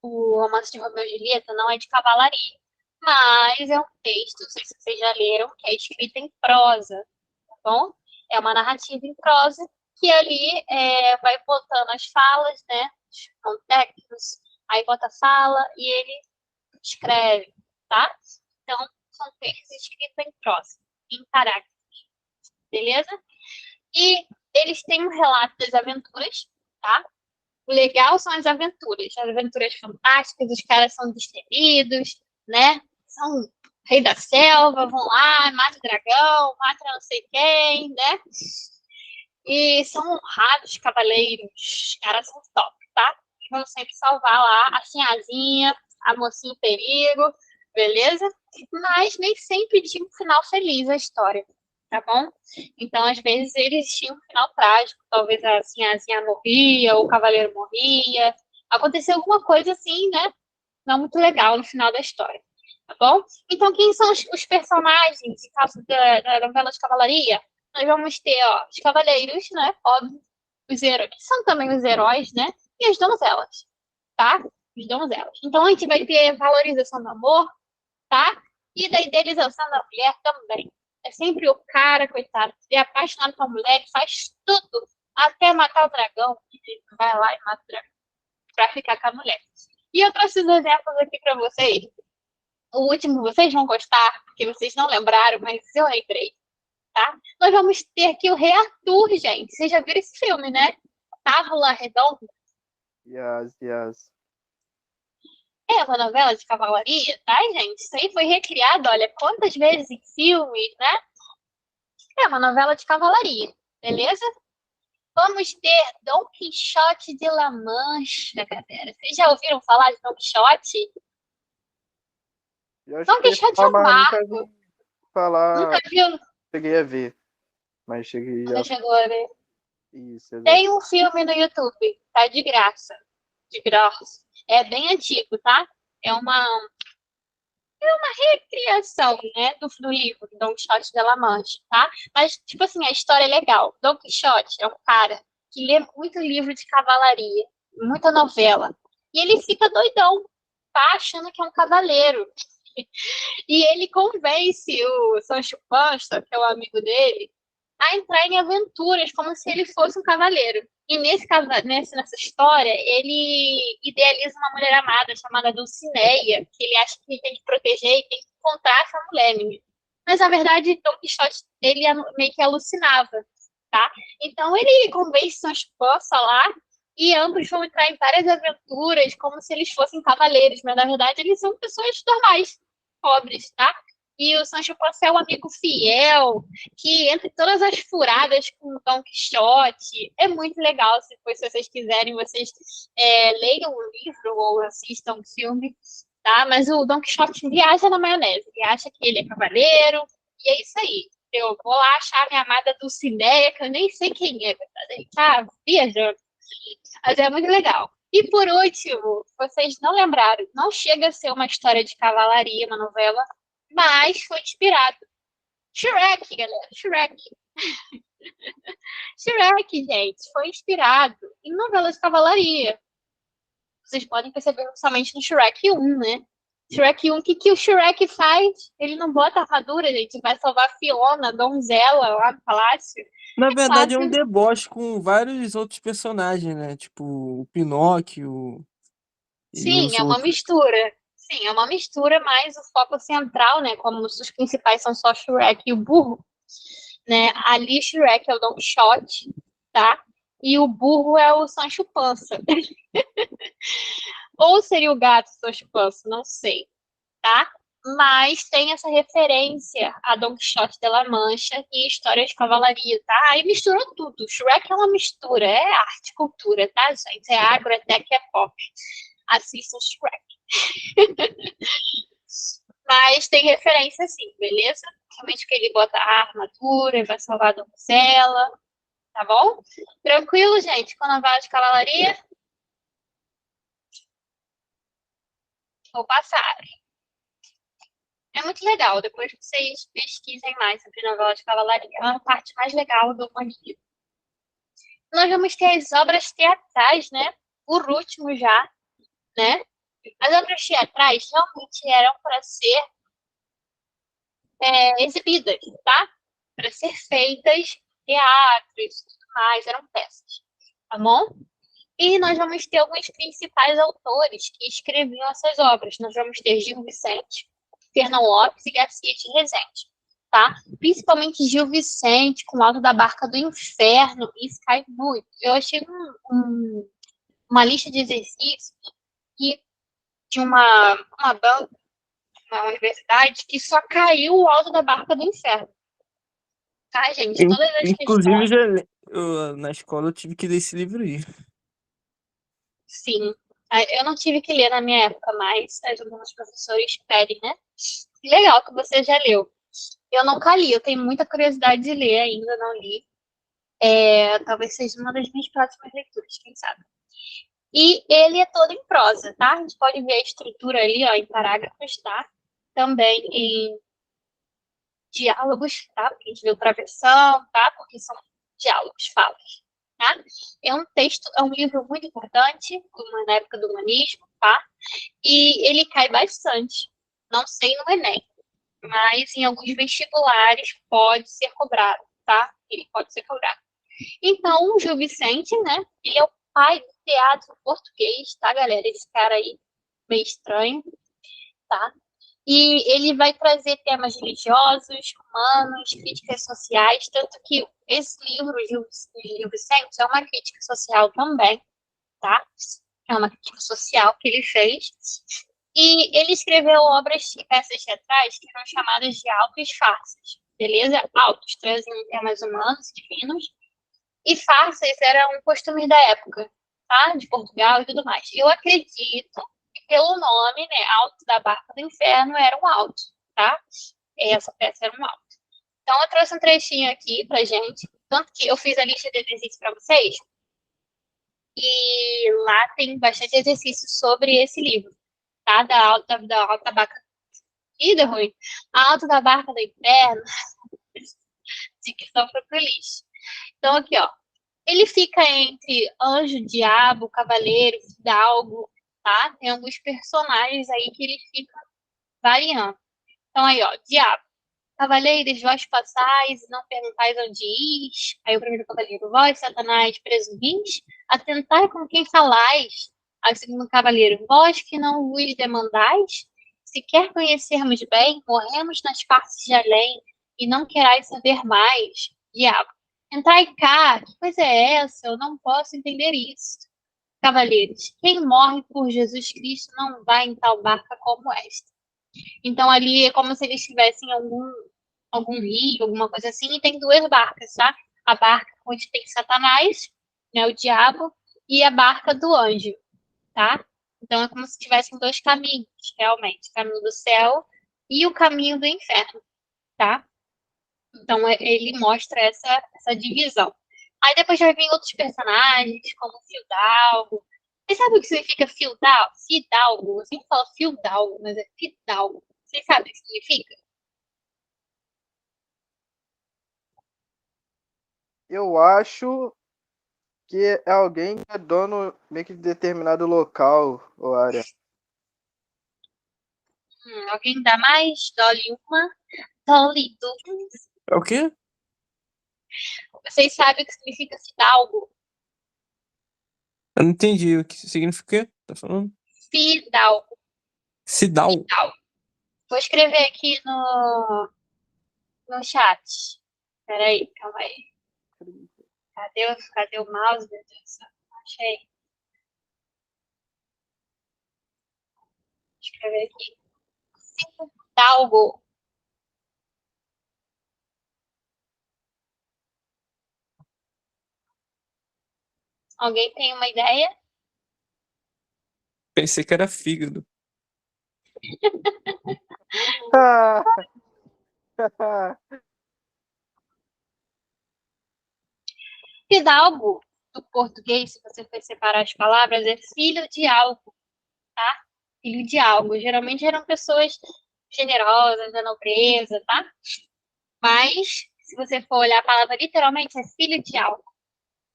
o romance de Romeu e Julieta, não é de cavalaria, mas é um texto, não sei se vocês já leram, que é escrito em prosa, tá bom? É uma narrativa em prosa que ali vai botando as falas, né? Os contextos, aí bota a fala e ele escreve, tá? Então, são textos escritos em prosa, em parágrafos, beleza? E eles têm um relato das aventuras, tá? O legal são as aventuras fantásticas, os caras são destemidos, né? São rei da selva, vão lá, mata o dragão, mata não sei quem, né? E são honrados cavaleiros, os caras são top, tá? Vão sempre salvar lá a sinhazinha, a mocinha em perigo, beleza? Mas nem sempre tinha um final feliz a história, tá bom? Então, às vezes, eles tinham um final trágico, talvez a sinhazinha morria, ou o cavaleiro morria, Aconteceu alguma coisa assim, né? Não muito legal no final da história, tá bom? Então, quem são os personagens de caso da novela de cavalaria? Nós vamos ter, ó, os cavaleiros, né? Óbvio, os heróis, que são também os heróis, né? E as donzelas, tá? Os donzelas. Então, a gente vai ter valorização do amor, tá? E da idealização da mulher também. É sempre o cara, coitado, que é apaixonado pela mulher, que faz tudo, até matar o dragão. Ele vai lá e mata o dragão pra ficar com a mulher. E eu trouxe os exemplos aqui para vocês. O último vocês vão gostar, porque vocês não lembraram, mas eu lembrei, tá? Nós vamos ter aqui o Rei Arthur, gente. Vocês já viram esse filme, né? Távola Redonda. Yes. É uma novela de cavalaria, tá, gente? Isso aí foi recriado, olha, quantas vezes em filmes, né? É uma novela de cavalaria, beleza? Vamos ter Dom Quixote de La Mancha, galera. Vocês já ouviram falar de Dom Quixote? Eu Dom cheguei a Quixote é falar, um mas nunca barco. vi falar. Nunca viu? Cheguei a ver, mas cheguei Nunca a. chegou a ver. Isso, exato. Tem um filme no YouTube, tá de graça. De graça. É bem antigo, tá? É uma recriação, né, do livro Dom Quixote de La Mancha, tá? Mas, tipo assim, a história é legal. Dom Quixote é um cara que lê muito livro de cavalaria, muita novela. E ele fica doidão, tá? Achando que é um cavaleiro. E ele convence o Sancho Panza, que é o amigo dele, a entrar em aventuras como se ele fosse um cavaleiro. E nessa história, ele idealiza uma mulher amada chamada Dulcineia, que ele acha que ele tem que proteger e tem que encontrar essa mulher, menino. Mas, na verdade, Don Quixote, ele meio que alucinava, tá? Então, ele convence Sancho Panza lá e ambos vão entrar em várias aventuras como se eles fossem cavaleiros, mas, na verdade, eles são pessoas normais, pobres, tá? E o Sancho Panza é um amigo fiel, que entre todas as furadas com o Don Quixote, é muito legal. Se vocês quiserem, vocês leiam o livro ou assistam o filme, tá? Mas o Don Quixote viaja na maionese, ele acha que ele é cavaleiro, e é isso aí. Eu vou lá achar a minha amada Dulcineia, que eu nem sei quem é, ele tá viajando. Mas é muito legal. E por último, vocês não lembraram, não chega a ser uma história de cavalaria, uma novela, mas foi inspirado. Shrek, galera, Shrek. Shrek, gente, foi inspirado em novelas de cavalaria. Vocês podem perceber somente no Shrek 1, né? Shrek 1, o que o Shrek faz? Ele não bota armadura, gente, vai salvar Fiona, donzela, lá no palácio. Na verdade, é um Fácil. deboche com vários outros personagens, né? Tipo, o Pinóquio e Sim, os é uma outros. mistura. Sim, é uma mistura, mas o foco central, né? Como os principais são só Shrek e o burro, né? Ali Shrek é o Don Quixote, tá? E o burro é o Sancho Panza. Ou seria o gato Sancho Panza, não sei, tá? Mas tem essa referência a Don Quixote de La Mancha e história de cavalaria, tá? Aí misturou tudo. Shrek é uma mistura, é arte, cultura, tá, gente? É agro, é tech, é pop. Assistam Shrek. Mas tem referência sim, beleza? Realmente que ele bota a armadura e vai salvar a donzela, tá bom? Tranquilo, gente? Com a novela de cavalaria? Vou passar. É muito legal, depois vocês pesquisem mais sobre novela de cavalaria. É uma parte mais legal do livro. Nós vamos ter as obras teatrais, né? Por último já, né? As obras teatrais realmente eram para ser exibidas, tá? Para ser feitas teatros e tudo mais, eram peças, tá bom? E nós vamos ter alguns principais autores que escreviam essas obras. Nós vamos ter Gil Vicente, Fernão Lopes e Garcia de Rezende, tá? Principalmente Gil Vicente, com o Alto da Barca do Inferno, isso cai muito. Eu achei uma lista de exercícios que, de uma banca, uma universidade, que só caiu o Alto da Barca do Inferno. Tá, gente? Todas as Inclusive, questões. na escola eu tive que ler esse livro aí. Sim. Eu não tive que ler na minha época, mas alguns professores pedem, né? Legal que você já leu. Eu nunca li, eu tenho muita curiosidade de ler ainda, não li. Talvez seja uma das minhas próximas leituras, quem sabe. E ele é todo em prosa, tá? A gente pode ver a estrutura ali, ó, em parágrafos, tá? Também em diálogos, tá? Porque a gente viu travessão, tá? Porque são diálogos, falas, tá? É um texto, é um livro muito importante, na época do humanismo, tá? E ele cai bastante. Não sei no Enem, mas em alguns vestibulares pode ser cobrado, tá? Ele pode ser cobrado. Então, o Gil Vicente, né? Ele é o pai do teatro português, tá, galera? Esse cara aí, meio estranho, tá? E ele vai trazer temas religiosos, humanos, críticas sociais, tanto que esse livro, Gil Vicente, é uma crítica social também, tá? É uma crítica social que ele fez. E ele escreveu obras e peças teatrais que eram chamadas de autos e farsas, beleza? Autos trazendo temas humanos, divinos, e farsas era um costume da época, tá? De Portugal e tudo mais. Eu acredito que pelo nome, né, Alto da Barca do Inferno era um alto, tá? Essa peça era um alto. Então eu trouxe um trechinho aqui pra gente, tanto que eu fiz a lista de exercícios para vocês, e lá tem bastante exercício sobre esse livro, tá? Da Alta Barca. Ih, deu ruim. A Alto da Barca do Inferno, de que só foi pro lixo. Então aqui, ó. Ele fica entre anjo, diabo, cavaleiro, fidalgo, tá? Tem alguns personagens aí que ele fica variando. Então aí, ó, diabo. Cavaleiros, vós passais e não perguntais onde is. Aí o primeiro cavaleiro, vós, Satanás, preso vis, atentai com quem falais. Aí o segundo cavaleiro, vós que não vos demandais, se quer conhecermos bem, morremos nas partes de além, e não querais saber mais. Diabo. Entrai cá, que coisa é essa? Eu não posso entender isso. Cavaleiros, quem morre por Jesus Cristo não vai em tal barca como esta. Então ali é como se eles estivessem em algum rio, alguma coisa assim, e tem duas barcas, tá? A barca onde tem Satanás, né, o diabo, e a barca do anjo, tá? Então é como se tivessem dois caminhos, realmente, o caminho do céu e o caminho do inferno, tá? Então ele mostra essa divisão. Aí depois vai vir outros personagens, como Fidalgo. Você sabe o que significa Fidalgo? Fidalgo, você sempre fala Fidalgo, mas é Fidalgo. Você sabe o que significa? Eu acho que é alguém que é dono meio que de determinado local ou área. Alguém dá mais? Dole uma. Dole duas. É o quê? Vocês sabem o que significa Fidalgo? Eu não entendi o que significa o quê? Tá falando? Fidalgo. Cidal. Fidalgo. Vou escrever aqui no chat. Peraí, calma aí. Cadê o mouse, meu Deus do céu? Achei. Vou escrever aqui. Fidalgo. Alguém tem uma ideia? Pensei que era fígado. Fidalgo, do português, se você for separar as palavras, é filho de algo, tá? Filho de algo. Geralmente eram pessoas generosas, da nobreza, tá? Mas, se você for olhar a palavra literalmente, é filho de algo,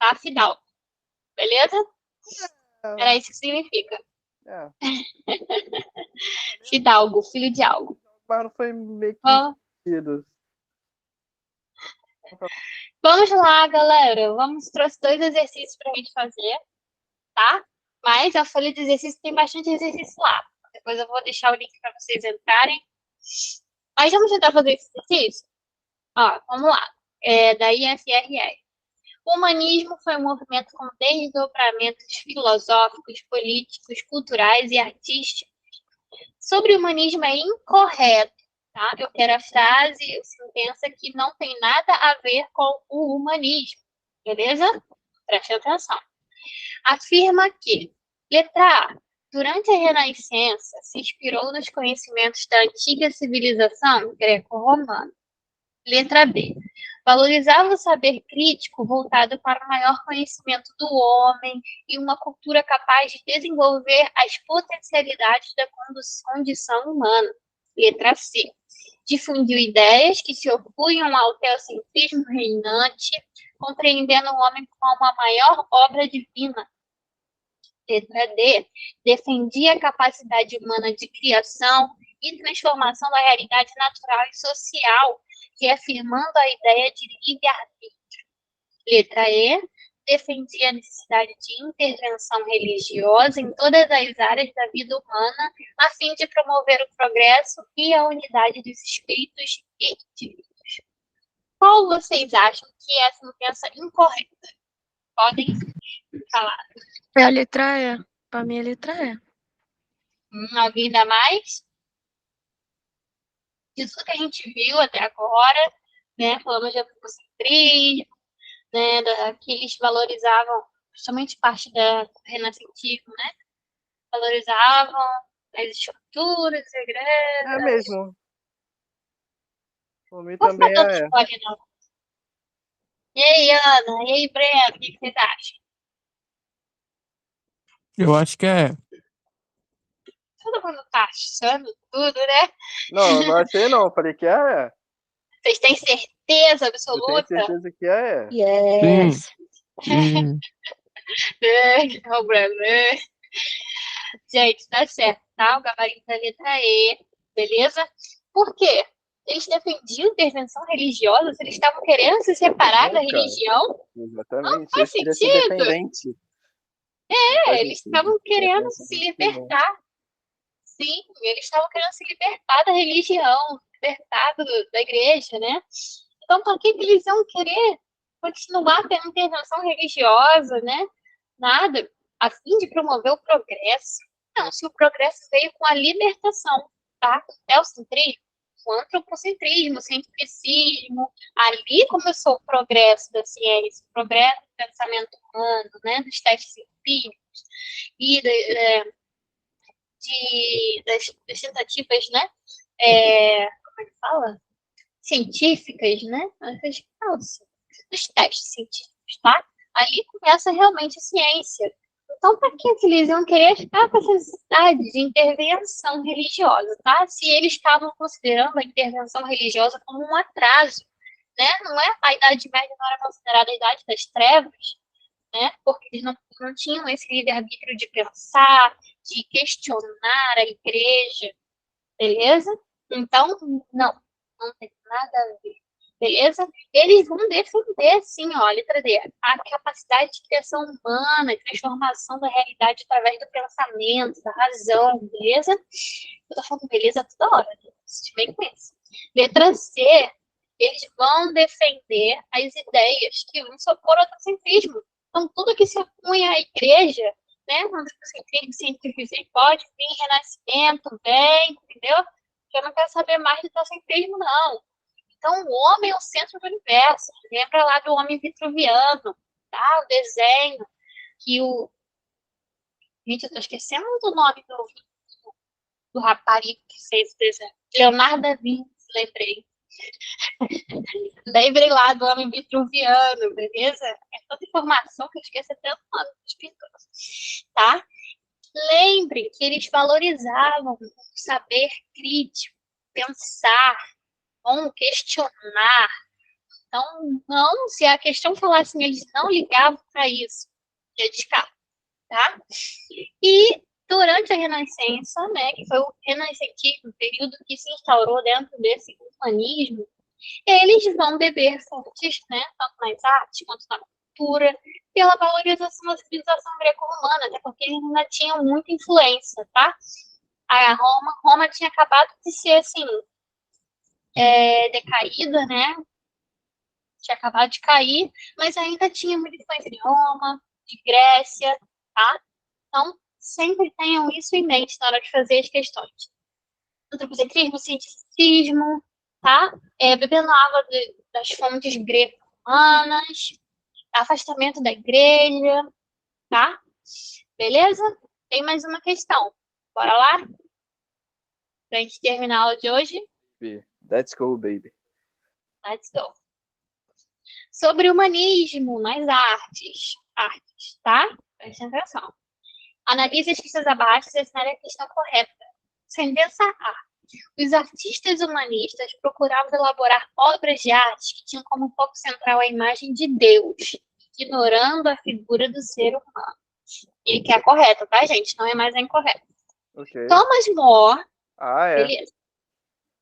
tá? Fidalgo. Beleza? Era isso que significa. É, Fidalgo, filho de algo. mas não foi meio que Ó, sentido. vamos lá, galera. Trouxe dois exercícios pra gente fazer, tá? Mas a folha de exercício tem bastante exercício lá. Depois eu vou deixar o link para vocês entrarem. Mas vamos tentar fazer esse exercício? Ó, vamos lá. É da IFRR. O humanismo foi um movimento com desdobramentos filosóficos, políticos, culturais e artísticos. Sobre o humanismo é incorreto, tá? Eu quero a frase, a sentença que não tem nada a ver com o humanismo, beleza? Preste atenção. Afirma que, letra A, durante a Renascença, se inspirou nos conhecimentos da antiga civilização greco-romana. Letra B, Valorizava o saber crítico voltado para o maior conhecimento do homem e uma cultura capaz de desenvolver as potencialidades da condição humana. Letra C. Difundiu ideias que se opunham ao teocentrismo reinante, compreendendo o homem como a maior obra divina. Letra D. Defendia a capacidade humana de criação e transformação da realidade natural e social, reafirmando a ideia de livre-arbítrio. Letra E. Defendia a necessidade de intervenção religiosa em todas as áreas da vida humana, a fim de promover o progresso e a unidade dos espíritos e indivíduos. Qual vocês acham que é a sentença incorreta? Podem falar. É a letra E. Pra mim é a letra E. Alguém dá mais? Disso que a gente viu até agora, né? Falamos de antropocentrismo, né? Que eles valorizavam, principalmente parte do renascentismo, né? Valorizavam as estruturas, as igrejas. É mesmo. Por mim Vou também ficar dando é. spoiler, não. E aí, Ana? E aí, Breno? O que vocês acham? Eu acho que é. Todo mundo tá achando tudo, né? Não, não achei não. Falei que é. Vocês têm certeza Eu tenho absoluta? certeza que é. Yes. Sim. O Breno. Gente, tá certo, tá? O gabarito da letra E, beleza? Por quê? Eles defendiam intervenção religiosa, se eles estavam querendo se separar da Cara, religião, exatamente. faz Eles queriam ser sentido. independente. Não faz Eles sentido. estavam querendo Essa se religião. libertar. Sim, eles estavam querendo se libertar da religião, libertar da igreja, né? Então, por que eles iam querer continuar tendo intervenção religiosa, né? Nada, a fim de promover o progresso. Não, se o progresso veio com a libertação, tá? O teocentrismo, o antropocentrismo, o cientificismo, ali começou o progresso da ciência, o progresso do pensamento humano, né? Dos testes empíricos e das tentativas, né? Como é que fala? Científicas, né? Dos testes científicos, tá? Ali começa realmente a ciência. Então, para que eles iam querer ficar com essa necessidade de intervenção religiosa, tá? Se eles estavam considerando a intervenção religiosa como um atraso, né? Não é? A Idade Média não era considerada a Idade das Trevas, né? Porque eles não tinham esse livre-arbítrio de pensar, de questionar a igreja, beleza? Então, não tem nada a ver, beleza? Eles vão defender, sim, ó, letra D, a capacidade de criação humana, de transformação da realidade através do pensamento, da razão, beleza? Eu tô falando beleza toda hora, né? Vocês bem com isso. Letra C, eles vão defender as ideias que vão se opor ao antropocentrismo. Então, tudo que se opõe à igreja, né? O antropocentrismo, cientificismo, pode vir renascimento, bem, entendeu? Eu não quero saber mais do teocentrismo, não. Então, o homem é o centro do universo. Lembra lá do homem vitruviano, tá? O desenho que o... Gente, eu tô esquecendo do nome do raparigo que fez o desenho. Leonardo da Vinci, lembrei. Lembrei lá do homem vitruviano, beleza? É tanta informação que eu esqueço até o nome dos pintores, tá? Lembre que eles valorizavam o saber crítico, pensar, questionar. Então, não, se a questão falasse assim, eles não ligavam para isso. Já descarto, tá? E durante a Renascença, né, que foi o renascentismo, o período que se instaurou dentro desse humanismo, eles vão beber fontes, né, tanto nas artes quanto na cultura, pela valorização da civilização greco-romana, até porque eles ainda tinham muita influência, tá? A Roma tinha acabado de ser, assim, decaída, né? Tinha acabado de cair, mas ainda tinha muita influência de Roma, de Grécia, tá? Então, sempre tenham isso em mente na hora de fazer as questões. Antropocentrismo, cientificismo, tá? Bebendo água das fontes greco-romanas, afastamento da igreja, tá? Beleza? Tem mais uma questão. Bora lá? Pra gente terminar a aula de hoje? Let's go, baby. Let's go. Sobre humanismo nas artes. Artes, tá? Presta atenção. Analise as listas abaixo e assinale a questão correta. Sentença A. Os artistas humanistas procuravam elaborar obras de arte que tinham como foco central a imagem de Deus, ignorando a figura do ser humano. Ele quer a correta, tá, gente? Não é mais a incorreta. Ok. Thomas More, É. beleza.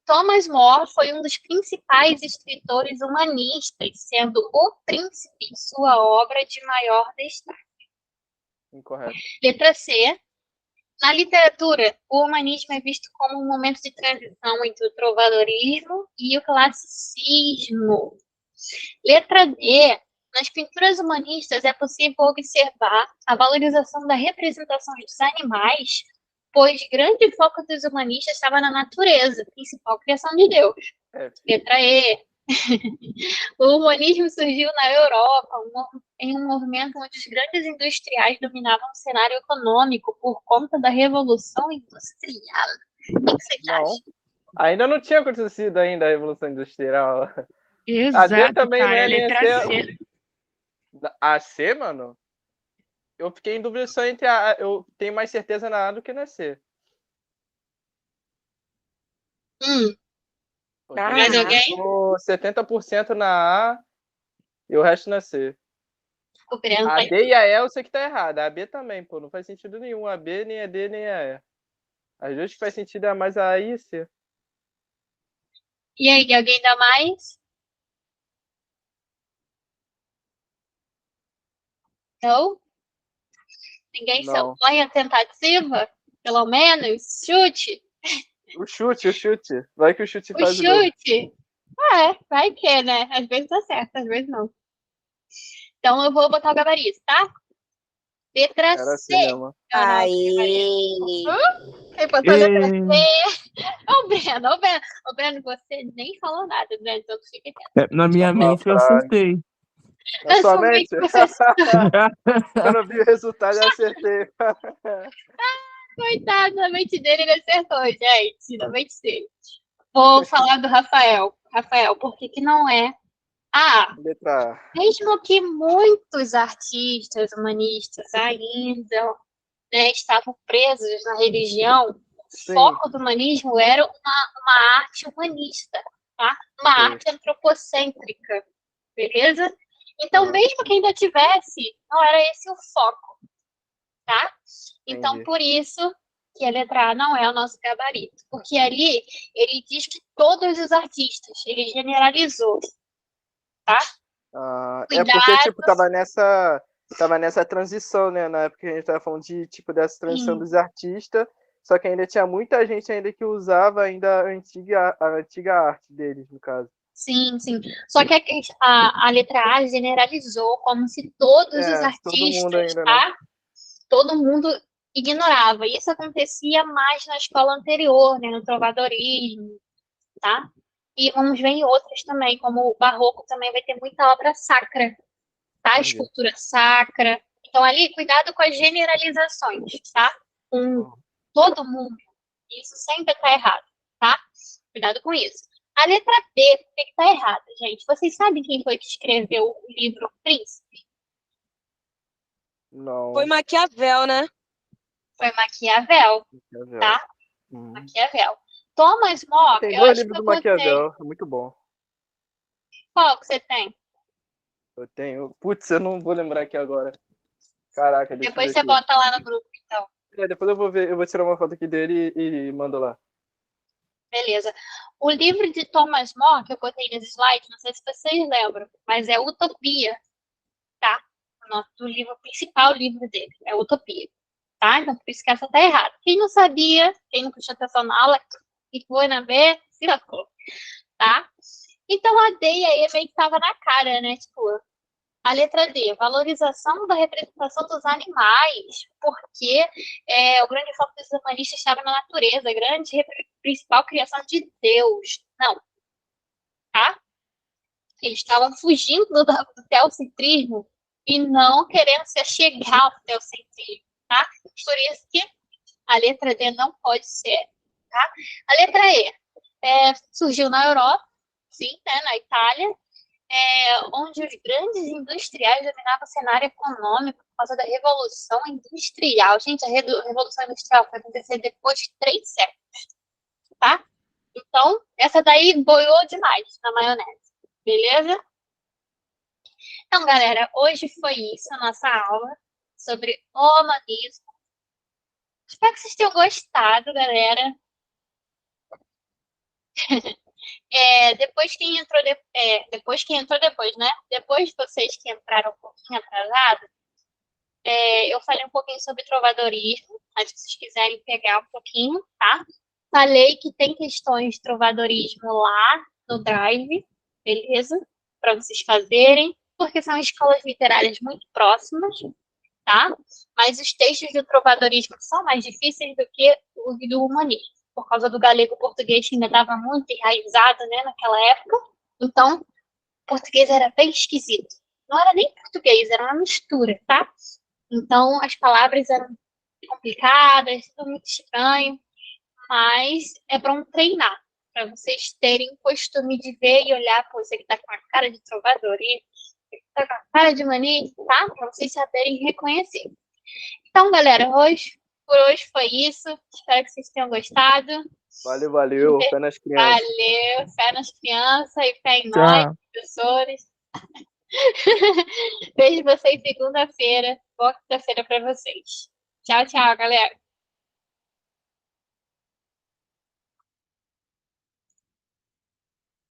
Thomas More foi um dos principais escritores humanistas, sendo O Príncipe sua obra de maior destaque. Incorreto. Letra C. Na literatura, o humanismo é visto como um momento de transição entre o trovadorismo e o classicismo. Letra D. Nas pinturas humanistas é possível observar a valorização da representação dos animais, pois grande foco dos humanistas estava na natureza, principal criação de Deus. Letra E. O humanismo surgiu na Europa em um movimento onde os grandes industriais dominavam o cenário econômico por conta da Revolução Industrial. O que vocês acham? Ainda não tinha acontecido ainda a Revolução Industrial. Exato, A D também cara, não é nem letra a C. C. A C, mano? Eu fiquei em dúvida só entre a... Eu tenho mais certeza na A do que na C. Mais alguém? Eu tô 70% na A e o resto na C. O Breno A tá D e a E eu sei que tá errada. A B também, pô. Não faz sentido nenhum. A B, nem a D, nem a E. As duas que faz sentido é mais a A e a C. E aí, alguém dá mais? Não? Ninguém se Não. opõe à tentativa? Pelo menos? Chute? O chute. Vai que o chute O faz o gol. chute? Vai que, né? Às vezes dá certo, às vezes não. Então eu vou botar o gabarito, tá? Letra Era C. assim mesmo. Aê! Quem botou letra Ei, C? Ô, Breno, você nem falou nada, Breno, então tu fica quieto. na minha Uma mente eu frase. acertei. Na sua Somente mente? você, Quando eu vi o resultado, eu acertei. coitado, na mente dele ele acertou, gente. Na mente dele. Vou falar do Rafael. Rafael, por que que não é? Letra A. Mesmo que muitos artistas humanistas ainda, né, estavam presos na religião, o Sim. foco do humanismo era uma arte humanista, tá? Uma Sim. arte antropocêntrica, beleza? Então, Uhum. mesmo que ainda tivesse, não era esse o foco, tá? Então, Entendi. por isso que a letra A não é o nosso gabarito, porque ali ele diz que todos os artistas, ele generalizou, tá? É porque, Cuidado. tipo, tava nessa transição, né? Na época que a gente tava falando de, tipo, dessa transição dos artistas, só que ainda tinha muita gente ainda que usava ainda a antiga arte deles, no caso. Sim, sim. Só que a letra A generalizou como se todos os todo mundo artistas, ainda, né? tá? Todo mundo ignorava. Isso acontecia mais na escola anterior, né? No trovadorismo, tá? E vamos ver em outras também, como o barroco também vai ter muita obra sacra, tá? Entendi. Escultura sacra. Então ali, cuidado com as generalizações, tá? Com todo mundo. Isso sempre tá errado, tá? Cuidado com isso. A letra B, por que tá errada, gente? Vocês sabem quem foi que escreveu o livro Príncipe? Não. Foi Maquiavel, né? Foi Maquiavel, tá? Maquiavel. Thomas More, Tem eu 2 acho livros que do eu botei. Maquiavel, é muito bom. Qual que você tem? Eu tenho. Putz, eu não vou lembrar aqui agora. Caraca, deixa Depois eu você ver aqui. bota lá no grupo, então. Depois eu vou ver, eu vou tirar uma foto aqui dele e mando lá. Beleza. O livro de Thomas More, que eu botei nos slides, não sei se vocês lembram, mas é Utopia, tá? O livro principal, o livro dele, é Utopia, tá? Então, por isso que essa tá errada. Quem não sabia, quem não prestou atenção na aula, e foi na B, se lascou, tá? Então, a D aí meio que tava na cara, né? Tipo, a letra D, valorização da representação dos animais, porque o grande foco dos humanistas estava na natureza, a grande principal criação de Deus. Não, tá? Eles estavam fugindo do teocentrismo e não querendo se achegar ao teocentrismo, tá? Por isso que a letra D não pode ser, tá? A letra E surgiu na Europa, sim, né, na Itália, onde os grandes industriais dominavam o cenário econômico por causa da Revolução Industrial. Gente, a Revolução Industrial foi acontecer depois de 3 séculos, tá? Então, essa daí boiou demais na maionese, beleza? Então, galera, hoje foi isso a nossa aula sobre humanismo. Espero que vocês tenham gostado, galera. Depois quem entrou depois, né? Depois de vocês que entraram um pouquinho atrasado, eu falei um pouquinho sobre trovadorismo, mas se vocês quiserem pegar um pouquinho, tá? Falei que tem questões de trovadorismo lá no Drive, beleza? Para vocês fazerem, porque são escolas literárias muito próximas, tá? Mas os textos do trovadorismo são mais difíceis do que os do humanismo, por causa do galego-português que ainda estava muito enraizado, né, naquela época. Então, o português era bem esquisito. Não era nem português, era uma mistura, tá? Então, as palavras eram complicadas, tudo muito estranho, mas é bom treinar, para vocês terem costume de ver e olhar, pô, você que tá com a cara de trovadorismo, você que tá com a cara de humanismo, tá? Para vocês saberem reconhecer. Então, galera, por hoje foi isso. Espero que vocês tenham gostado. Valeu. Fé nas crianças. Valeu, fé nas crianças e fé em Tchau. nós, professores. Vejo vocês segunda-feira. Boa quinta-feira para vocês. Tchau, tchau, galera.